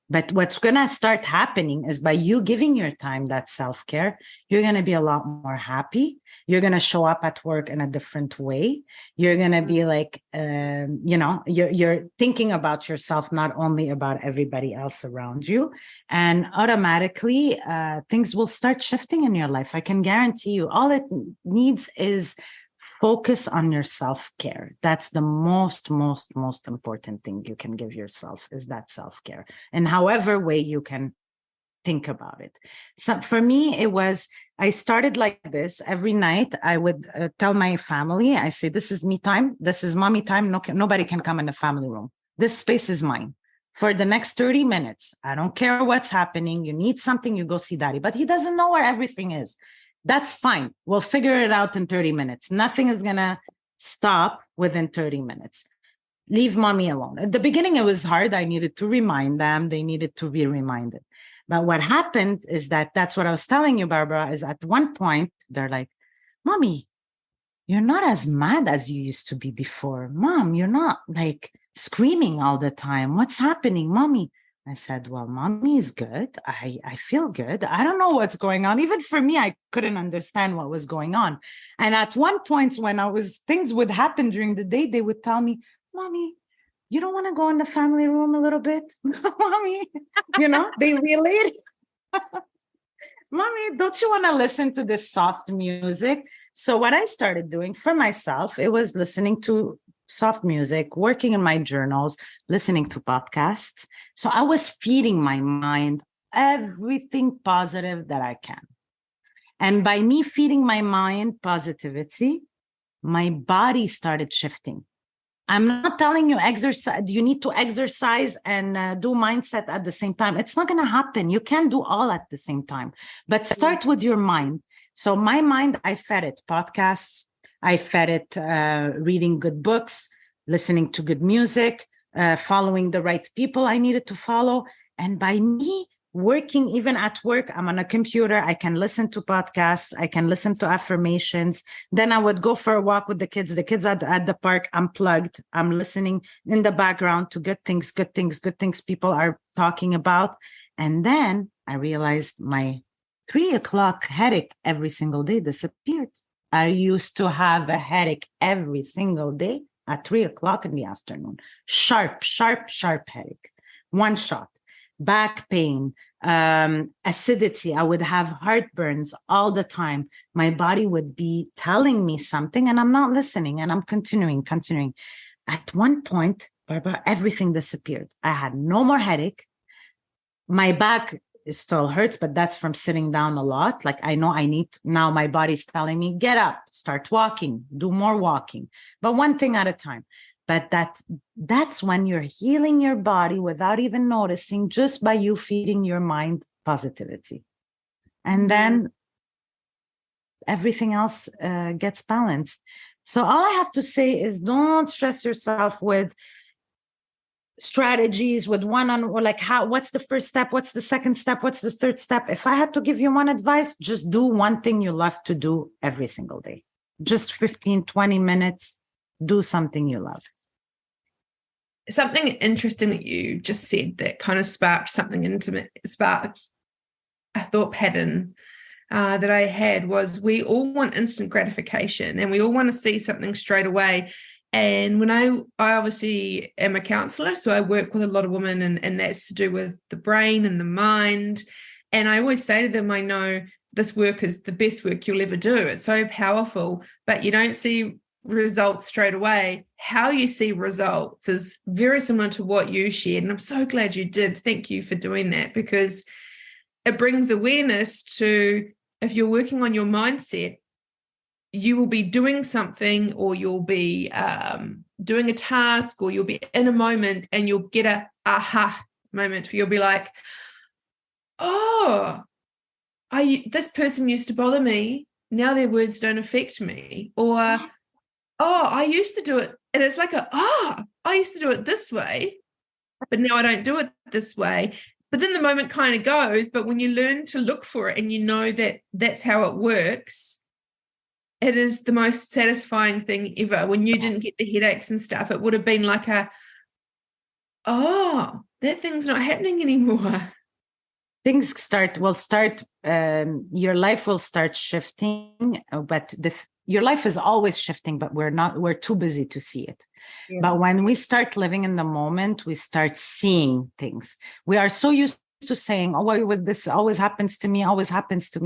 But what's going to start happening is by you giving your time that self-care, you're going to be a lot more happy. You're going to show up at work in a different way. You're going to be like, you're thinking about yourself, not only about everybody else around you. And automatically, things will start shifting in your life. I can guarantee you, all it needs is focus on your self-care. That's the most important thing you can give yourself, is that self-care. And however way you can think about it. So for me, I started like this. Every night I would tell my family, I say, this is me time. This is mommy time. Nobody can come in the family room. This space is mine. For the next 30 minutes, I don't care what's happening. You need something, you go see daddy. But he doesn't know where everything is. That's fine. We'll figure it out in 30 minutes. Nothing is going to stop within 30 minutes. Leave mommy alone. At the beginning, it was hard. I needed to remind them. They needed to be reminded. But what happened is that's what I was telling you, Barbara, is at one point, they're like, mommy, you're not as mad as you used to be before. Mom, you're not like screaming all the time. What's happening, mommy? I said, well, mommy is good. I feel good. I don't know what's going on. Even for me, I couldn't understand what was going on. And at one point when things would happen during the day, they would tell me, mommy, you don't want to go in the family room a little bit? Mommy, they relate. Mommy, don't you want to listen to this soft music? So what I started doing for myself, it was listening to soft music, working in my journals, listening to podcasts. So I was feeding my mind everything positive that I can. And by me feeding my mind positivity, my body started shifting. I'm not telling you you need to exercise and do mindset at the same time. It's not going to happen. You can't do all at the same time, but start with your mind. So my mind, I fed it podcasts. I fed it reading good books, listening to good music, following the right people I needed to follow. And by me working, even at work, I'm on a computer, I can listen to podcasts, I can listen to affirmations. Then I would go for a walk with the kids at the park, I'm plugged, I'm listening in the background to good things people are talking about. And then I realized my 3:00 headache every single day disappeared. I used to have a headache every single day at 3:00 in the afternoon. Sharp headache. One shot. Back pain, acidity. I would have heartburns all the time. My body would be telling me something and I'm not listening, and I'm continuing. At one point, Barbara, everything disappeared. I had no more headache. My back still hurts, but that's from sitting down a lot. Like I know now my body's telling me, get up, start walking, do more walking, but one thing at a time. But that's when you're healing your body without even noticing, just by you feeding your mind positivity. And then everything else gets balanced. So all I have to say is, don't stress yourself with strategies, with what's the first step, what's the second step, what's the third step. If I had to give you one advice, just do one thing you love to do every single day. Just 15, 20 minutes, do something you love. something interesting that you just said that kind of sparked something into me, sparked a thought pattern that I had was we all want instant gratification and we all want to see something straight away. And when I obviously am a counselor, so I work with a lot of women, and that's to do with the brain and the mind. And I always say to them, I know this work is the best work you'll ever do. It's so powerful, but you don't see results straight away. How you see results is very similar to what you shared. And I'm so glad you did. Thank you for doing that, because it brings awareness to, if you're working on your mindset, you will be doing something, or you'll be doing a task, or you'll be in a moment and you'll get a aha moment where you'll be like, oh, this person used to bother me. Now their words don't affect me. Or, oh, I used to do it. And it's like I used to do it this way, but now I don't do it this way. But then the moment kind of goes. But when you learn to look for it and you know that that's how it works, it is the most satisfying thing ever. When you didn't get the headaches and stuff, it would have been like that thing's not happening anymore. Things your life will start shifting, but your life is always shifting, but we're too busy to see it. Yeah. But when we start living in the moment, we start seeing things. We are so used to saying, oh, this always happens to me,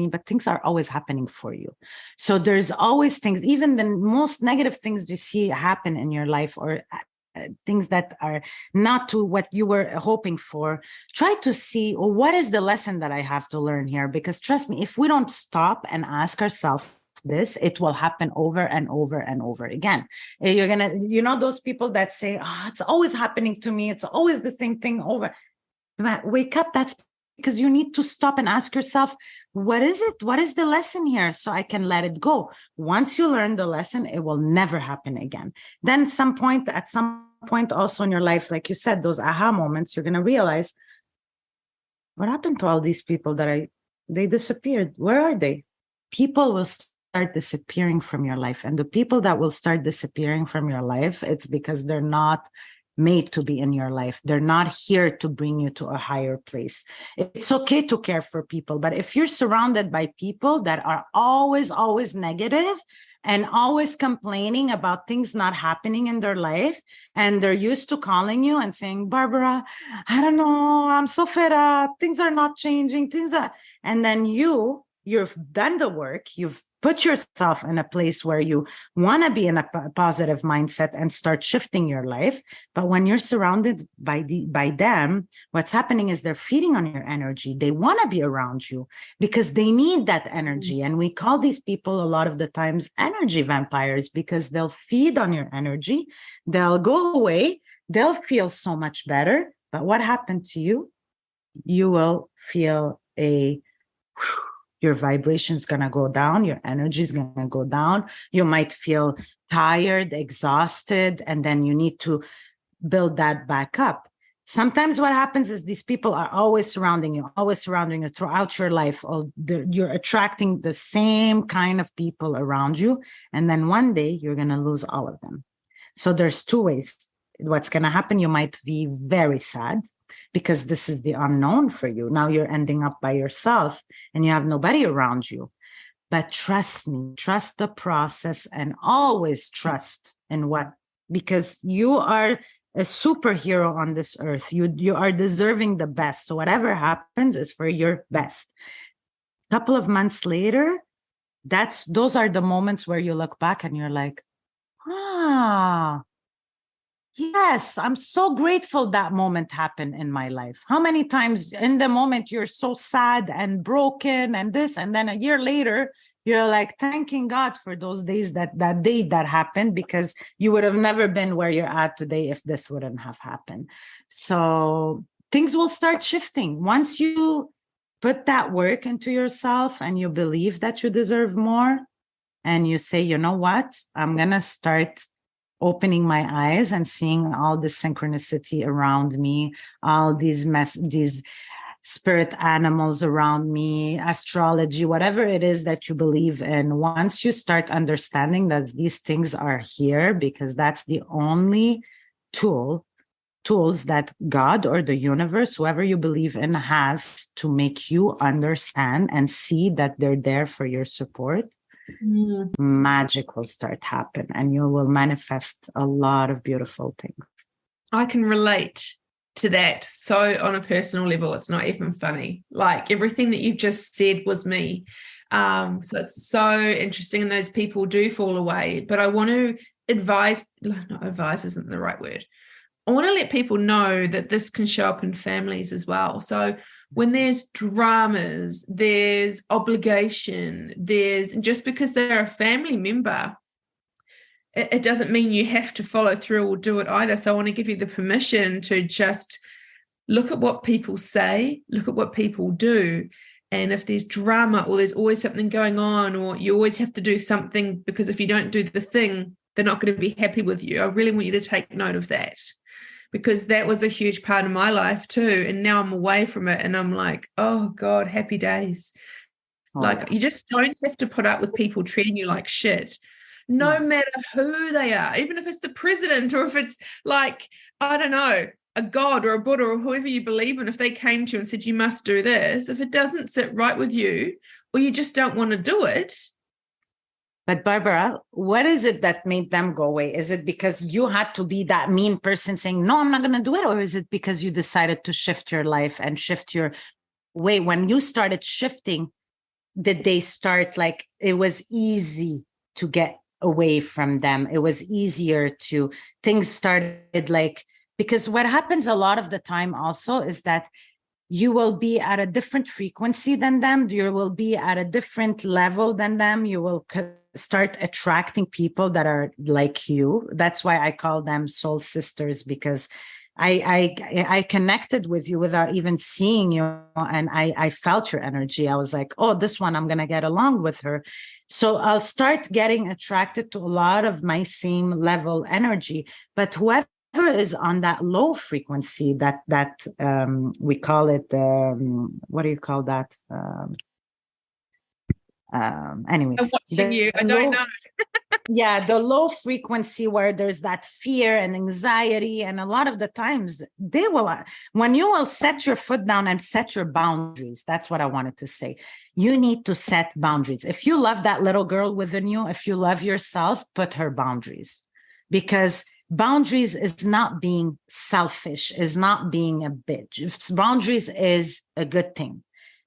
but things are always happening for you. So there's always things, even the most negative things you see happen in your life, or things that are not to what you were hoping for. Try to see, what is the lesson that I have to learn here? Because trust me, if we don't stop and ask ourselves this, it will happen over and over and over again. You're gonna, those people that say, it's always happening to me, it's always the same thing over. Wake up. That's because you need to stop and ask yourself, what is it? What is the lesson here? So I can let it go. Once you learn the lesson, it will never happen again. Then at some point also in your life, like you said, those aha moments, you're going to realize, what happened to all these people they disappeared? Where are they? People will start disappearing from your life. And the people that will start disappearing from your life, it's because they're not made to be in your life. They're not here to bring you to a higher place. It's okay to care for people, but if you're surrounded by people that are always negative and always complaining about things not happening in their life, and they're used to calling you and saying, Barbara, I don't know, I'm so fed up, things are not changing, and then you've done the work, you've put yourself in a place where you want to be in a positive mindset and start shifting your life. But when you're surrounded by them, what's happening is they're feeding on your energy. They want to be around you because they need that energy. And we call these people a lot of the times energy vampires, because they'll feed on your energy. They'll go away. They'll feel so much better. But what happened to you? You will feel your vibration is going to go down. Your energy is going to go down. You might feel tired, exhausted, and then you need to build that back up. Sometimes what happens is these people are always surrounding you throughout your life. You're attracting the same kind of people around you. And then one day you're going to lose all of them. So there's two ways. What's going to happen, you might be very sad, because this is the unknown for you. Now you're ending up by yourself and you have nobody around you. But trust me, trust the process, and always trust in because you are a superhero on this earth. You are deserving the best. So whatever happens is for your best. A couple of months later, those are the moments where you look back and you're like, yes, I'm so grateful that moment happened in my life. How many times in the moment you're so sad and broken and this, and then a year later, you're like thanking God for those days that day that happened, because you would have never been where you're at today if this wouldn't have happened. So things will start shifting. Once you put that work into yourself and you believe that you deserve more, and you say, you know what, I'm going to start opening my eyes and seeing all the synchronicity around me, all these spirit animals around me, astrology, whatever it is that you believe in. Once you start understanding that these things are here, because that's the only tool tools that God or the universe, whoever you believe in, has to make you understand and see that they're there for your support, magic will start happen and you will manifest a lot of beautiful things. I can relate to that so on a personal level. It's not even funny. Like everything that you've just said was me. So it's so interesting, and those people do fall away. But I want to not advise isn't the right word. I want to let people know that this can show up in families as well. So when there's dramas, there's obligation, just because they're a family member, it doesn't mean you have to follow through or do it either. So I want to give you the permission to just look at what people say, look at what people do. And if there's drama or there's always something going on, or you always have to do something because if you don't do the thing, they're not going to be happy with you. I really want you to take note of that, because that was a huge part of my life too. And now I'm away from it and I'm like, oh God, happy days. You just don't have to put up with people treating you like shit. No matter who they are, even if it's the president or if it's like, I don't know, a God or a Buddha or whoever you believe in, if they came to you and said, you must do this, if it doesn't sit right with you or you just don't want to do it. But Barbara, what is it that made them go away? Is it because you had to be that mean person saying, no, I'm not going to do it? Or is it because you decided to shift your life and shift your way? When you started shifting, did they start like, it was easy to get away from them? It was easier to, things started like, because what happens a lot of the time also is that you will be at a different frequency than them. You will be at a different level than them. You will start attracting people that are like you. That's why I call them soul sisters, because I connected with you without even seeing you. And I felt your energy. I was like, oh, this one, I'm going to get along with her. So I'll start getting attracted to a lot of my same level energy. But whoever is on that low frequency, that we call it, what do you call that? Anyways, I'm watching you. I don't know. Yeah, the low frequency where there's that fear and anxiety. And a lot of the times they will, when you will set your foot down and set your boundaries, that's what I wanted to say. You need to set boundaries. If you love that little girl within you, if you love yourself, put her boundaries, because boundaries is not being selfish, is not being a bitch. Boundaries is a good thing.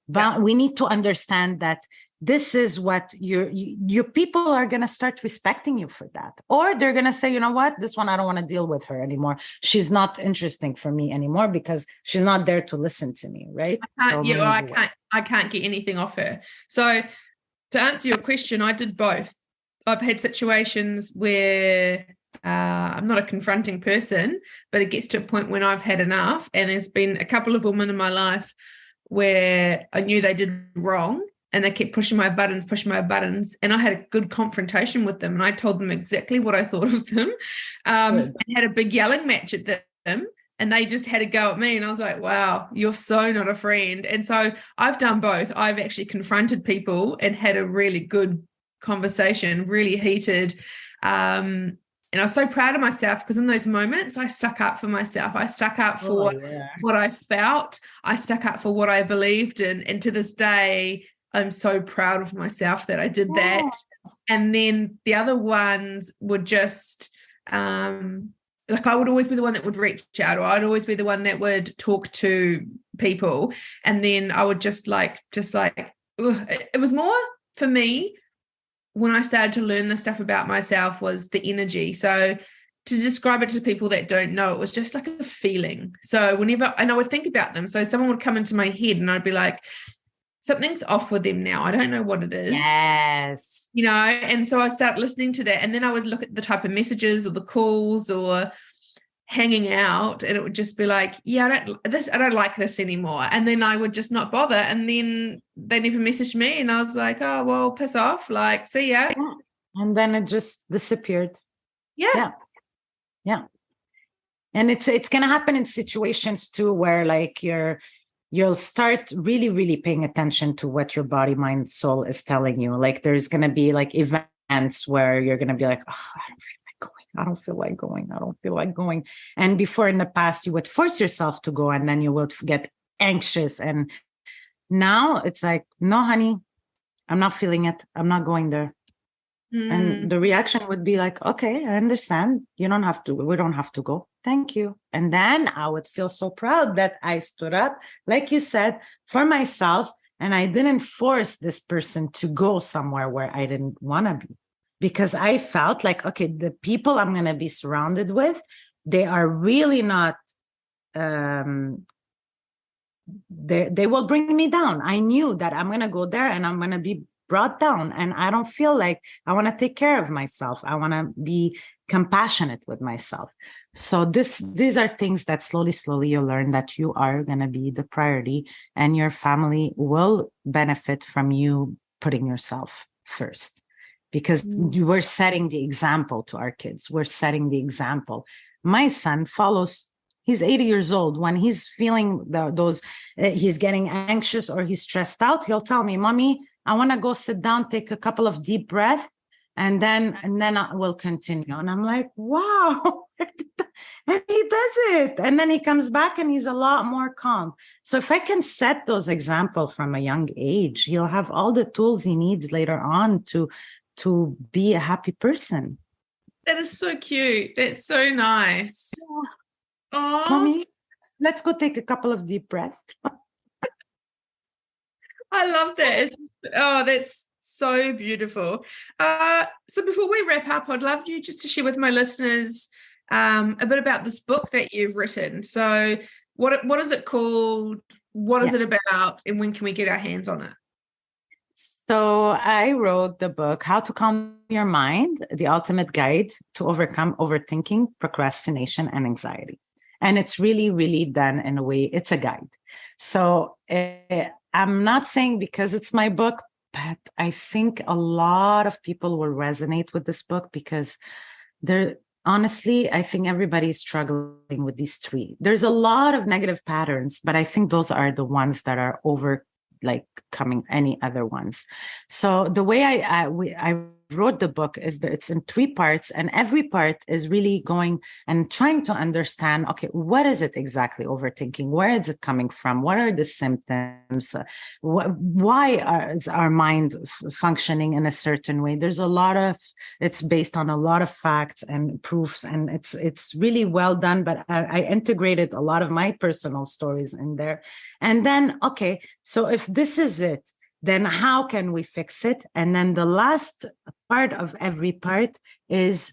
But we need to understand that this is what your people are going to start respecting you for that. Or they're going to say, you know what, this one, I don't want to deal with her anymore. She's not interesting for me anymore because she's not there to listen to me. Right. I can't get anything off her. So to answer your question, I did both. I've had situations where I'm not a confronting person, but it gets to a point when I've had enough. And there's been a couple of women in my life where I knew they did wrong and they kept pushing my buttons. And I had a good confrontation with them. And I told them exactly what I thought of them, and had a big yelling match at them. And they just had a go at me. And I was like, wow, you're so not a friend. And so I've done both. I've actually confronted people and had a really good conversation, really heated. And I was so proud of myself because in those moments, I stuck up for myself. I stuck up for what I felt. I stuck up for what I believed in. And to this day, I'm so proud of myself that I did that. And then the other ones would just, like I would always be the one that would reach out, or I'd always be the one that would talk to people. And then I would just like, it was more for me when I started to learn the stuff about myself was the energy. So to describe it to people that don't know, it was just like a feeling. So and I would think about them. So someone would come into my head and I'd be like, something's off with them now. I don't know what it is. Yes. You know, and so I start listening to that. And then I would look at the type of messages or the calls or hanging out, and it would just be like, I don't like this anymore. And then I would just not bother. And then they never messaged me. And I was like, oh, well, piss off. Like, see ya. Yeah. And then it just disappeared. Yeah. And it's going to happen in situations too, where like you'll start really, really paying attention to what your body, mind, soul is telling you. Like there's going to be like events where you're going to be like, oh, I don't feel like going. I don't feel like going. I don't feel like going. And before in the past, you would force yourself to go and then you would get anxious. And now it's like, no, honey, I'm not feeling it. I'm not going there. And the reaction would be like, okay, I understand. You don't have to, we don't have to go. Thank you. And then I would feel so proud that I stood up, like you said, for myself. And I didn't force this person to go somewhere where I didn't want to be. Because I felt like, okay, the people I'm going to be surrounded with, they are really not, they will bring me down. I knew that I'm going to go there and I'm going to be brought down. And I don't feel like I want to take care of myself. I want to be compassionate with myself. So these are things that slowly you learn that you are going to be the priority and your family will benefit from you putting yourself first. Because we're setting the example to our kids. We're setting the example. My son follows, he's 80 years old. When he's feeling he's getting anxious or he's stressed out, he'll tell me, Mommy, I want to go sit down, take a couple of deep breaths, and then I will continue. And I'm like, wow. And he does it. And then he comes back and he's a lot more calm. So if I can set those examples from a young age, he'll have all the tools he needs later on to be a happy person. That is so cute. That's so nice. Oh, Mommy, let's go take a couple of deep breaths. I love that. Oh, that's so beautiful. So before we wrap up, I'd love you just to share with my listeners a bit about this book that you've written. So what is it called? What is it about? And when can we get our hands on it? So I wrote the book, How to Calm Your Mind, the Ultimate Guide to Overcome Overthinking, Procrastination, and Anxiety. And it's really, really done in a way, it's a guide. So I'm not saying because it's my book, but I think a lot of people will resonate with this book because honestly, I think everybody's struggling with these three. There's a lot of negative patterns, but I think those are the ones that are coming any other ones. So the way I wrote the book is that it's in 3 parts, and every part is really going and trying to understand, okay, what is it exactly overthinking? Where is it coming from? What are the symptoms? Why is our mind functioning in a certain way? It's based on a lot of facts and proofs, and it's really well done, but I integrated a lot of my personal stories in there. And then, okay, so if this is it, then how can we fix it? And then the last part of every part is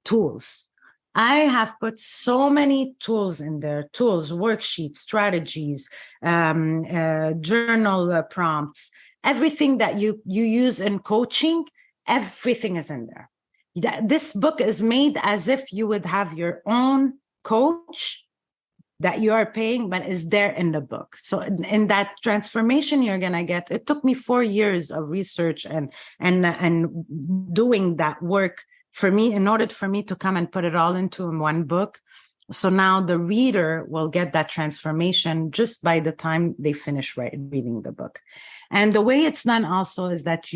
tools. I have put so many tools in there, tools, worksheets, strategies, journal prompts, everything that you use in coaching, everything is in there. This book is made as if you would have your own coach that you are paying, but is there in the book. So in that transformation you're going to get, it took me 4 years of research and doing that work for me in order for me to come and put it all into one book. So now the reader will get that transformation just by the time they finish reading the book. And the way it's done also is that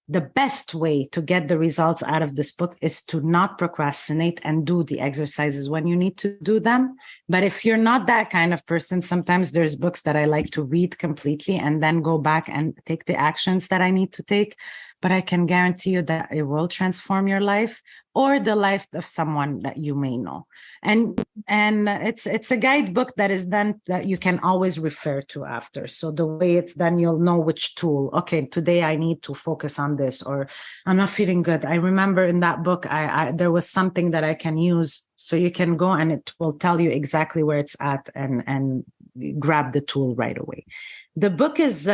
the best way to get the results out of this book is to not procrastinate and do the exercises when you need to do them. But if you're not that kind of person, sometimes there's books that I like to read completely and then go back and take the actions that I need to take. But I can guarantee you that it will transform your life or the life of someone that you may know. And it's a guidebook that is done that you can always refer to after. So the way it's done, you'll know which tool. Okay, today I need to focus on this, or I'm not feeling good. I remember in that book, there was something that I can use. So you can go and it will tell you exactly where it's at and grab the tool right away. The book is...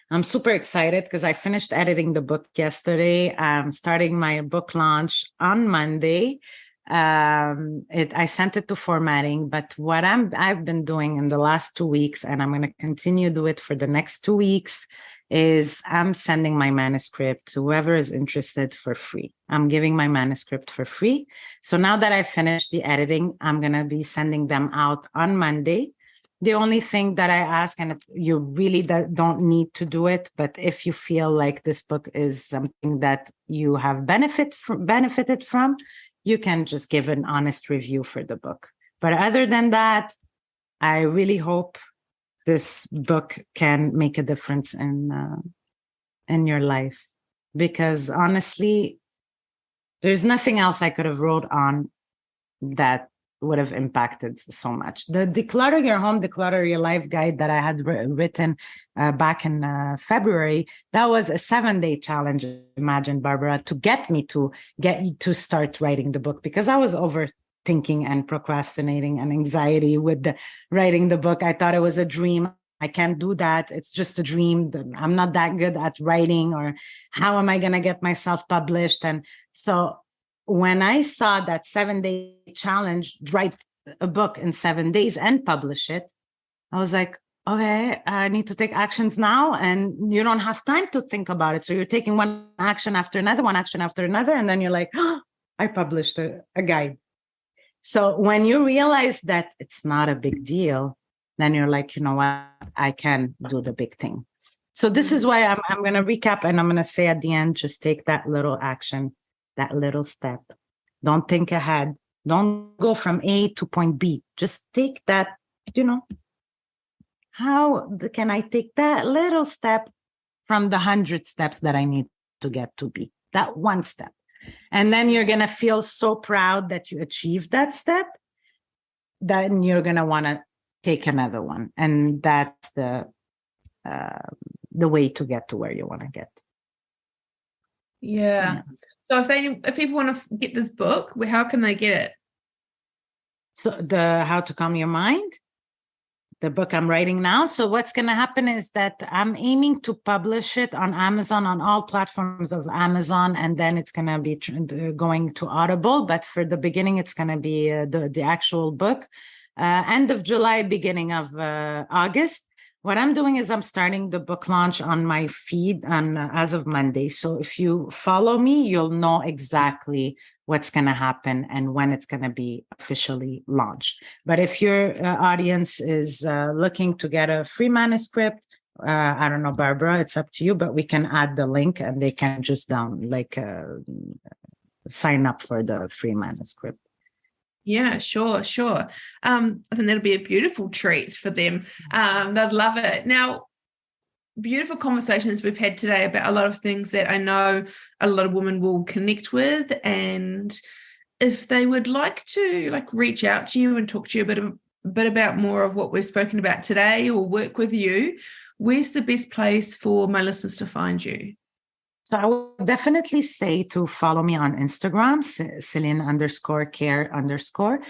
I'm super excited because I finished editing the book yesterday. I'm starting my book launch on Monday. I sent it to formatting, but what I've been doing in the last 2 weeks, and I'm going to continue to do it for the next 2 weeks, is I'm sending my manuscript to whoever is interested for free. I'm giving my manuscript for free. So now that I've finished the editing, I'm going to be sending them out on Monday. The only thing that I ask, and if you really don't need to do it, but if you feel like this book is something that you have benefited from, you can just give an honest review for the book. But other than that, I really hope this book can make a difference in your life, because honestly, there's nothing else I could have wrote on that would have impacted so much. The Declutter Your Home, Declutter Your Life guide that I had written back in February, that was a 7-day challenge. Imagine, Barbara, to get me to start writing the book, because I was overthinking and procrastinating and anxiety with writing the book. I thought it was a dream. I can't do that. It's just a dream. I'm not that good at writing, or how am I going to get myself published? And so when I saw that 7-day challenge, write a book in 7 days and publish it, I was like, okay, I need to take actions now. And you don't have time to think about it. So you're taking one action after another, and then you're like, oh, I published a guide. So when you realize that it's not a big deal, then you're like, you know what, I can do the big thing. So this is why I'm going to recap, and I'm going to say at the end, just take that little action, that little step. Don't think ahead. Don't go from A to point B. Just take that, how can I take that little step from the 100 steps that I need to get to B? That one step. And then you're going to feel so proud that you achieved that step. Then you're going to want to take another one. And that's the way to get to where you want to get. Yeah. So if people want to get this book, how can they get it? So the How to Calm Your Mind, the book I'm writing now. So what's going to happen is that I'm aiming to publish it on Amazon, on all platforms of Amazon, and then it's going to be going to Audible. But for the beginning, it's going to be the actual book. End of July, beginning of August. What I'm doing is I'm starting the book launch on my feed as of Monday. So if you follow me, you'll know exactly what's going to happen and when it's going to be officially launched. But if your audience is looking to get a free manuscript, I don't know, Barbara, it's up to you, but we can add the link and they can just sign up for the free manuscript. Yeah, sure. I think that'll be a beautiful treat for them. They'd love it. Now, beautiful conversations we've had today about a lot of things that I know a lot of women will connect with. And if they would like to reach out to you and talk to you a bit about more of what we've spoken about today, or work with you, where's the best place for my listeners to find you? So I would definitely say to follow me on Instagram, Celine _Kheir_,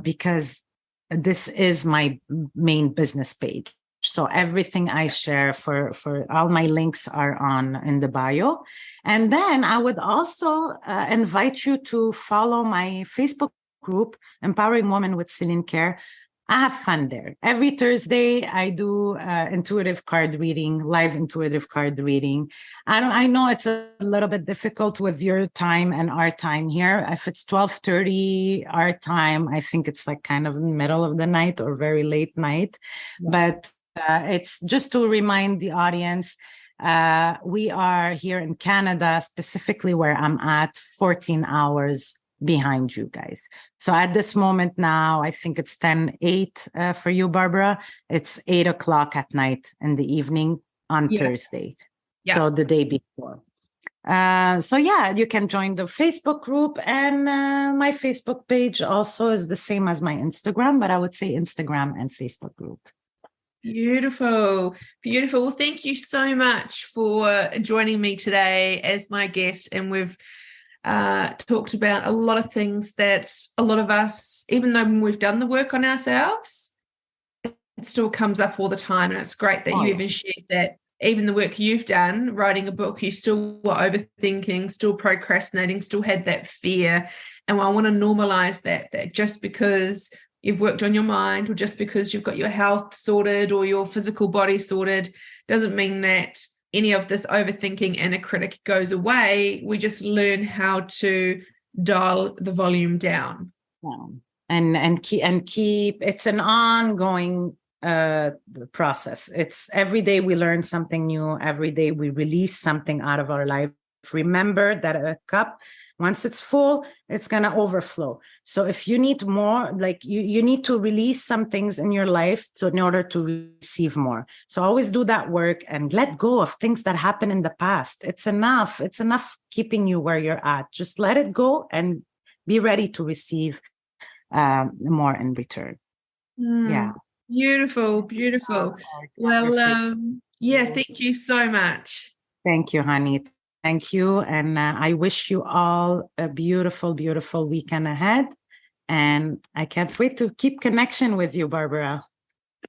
because this is my main business page. So everything I share for all my links are in the bio. And then I would also invite you to follow my Facebook group, Empowering Women with Celine Kheir. I have fun there. Every Thursday, I do intuitive card reading, live intuitive card reading. I know it's a little bit difficult with your time and our time here. If it's 12:30 our time, I think it's kind of in the middle of the night or very late night. Yeah. But it's just to remind the audience, we are here in Canada, specifically where I'm at, 14 hours behind you guys. So at this moment now, I think it's 10:08 for you, Barbara. It's 8:00 at night in the evening on Thursday. Yeah. So the day before. You can join the Facebook group, and my Facebook page also is the same as my Instagram, but I would say Instagram and Facebook group. Beautiful. Well, thank you so much for joining me today as my guest. And we've talked about a lot of things that a lot of us, even though we've done the work on ourselves, it still comes up all the time. And it's great that you even shared that even the work you've done, writing a book, you still were overthinking, still procrastinating, still had that fear. And I want to normalize that just because you've worked on your mind, or just because you've got your health sorted or your physical body sorted, doesn't mean that any of this overthinking and a critic goes away. We just learn how to dial the volume down. and keep it's an ongoing process. It's every day we learn something new, every day we release something out of our life. Remember that a cup, once it's full, it's going to overflow. So if you need more, like you need to release some things in your life in order to receive more. So always do that work and let go of things that happened in the past. It's enough keeping you where you're at. Just let it go and be ready to receive more in return. Yeah. Beautiful. Well, thank you so much. Thank you, honey. Thank you. And I wish you all a beautiful, beautiful weekend ahead. And I can't wait to keep connection with you, Barbara.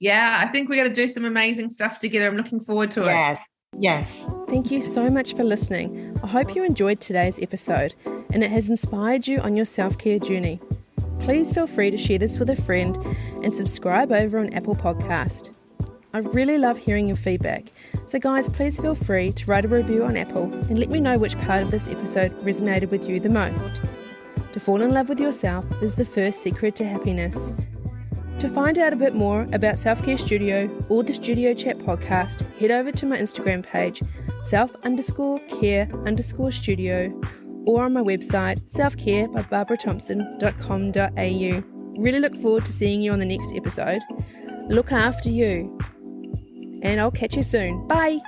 Yeah, I think we're going to do some amazing stuff together. I'm looking forward to it. Yes. Thank you so much for listening. I hope you enjoyed today's episode and it has inspired you on your self-care journey. Please feel free to share this with a friend and subscribe over on Apple Podcast. I really love hearing your feedback. So guys, please feel free to write a review on Apple and let me know which part of this episode resonated with you the most. To fall in love with yourself is the first secret to happiness. To find out a bit more about Self-Care Studio or the Studio Chat podcast, head over to my Instagram page, self_care_studio, or on my website, selfcarebybarbaraThompson.com.au. Really look forward to seeing you on the next episode. Look after you. And I'll catch you soon. Bye!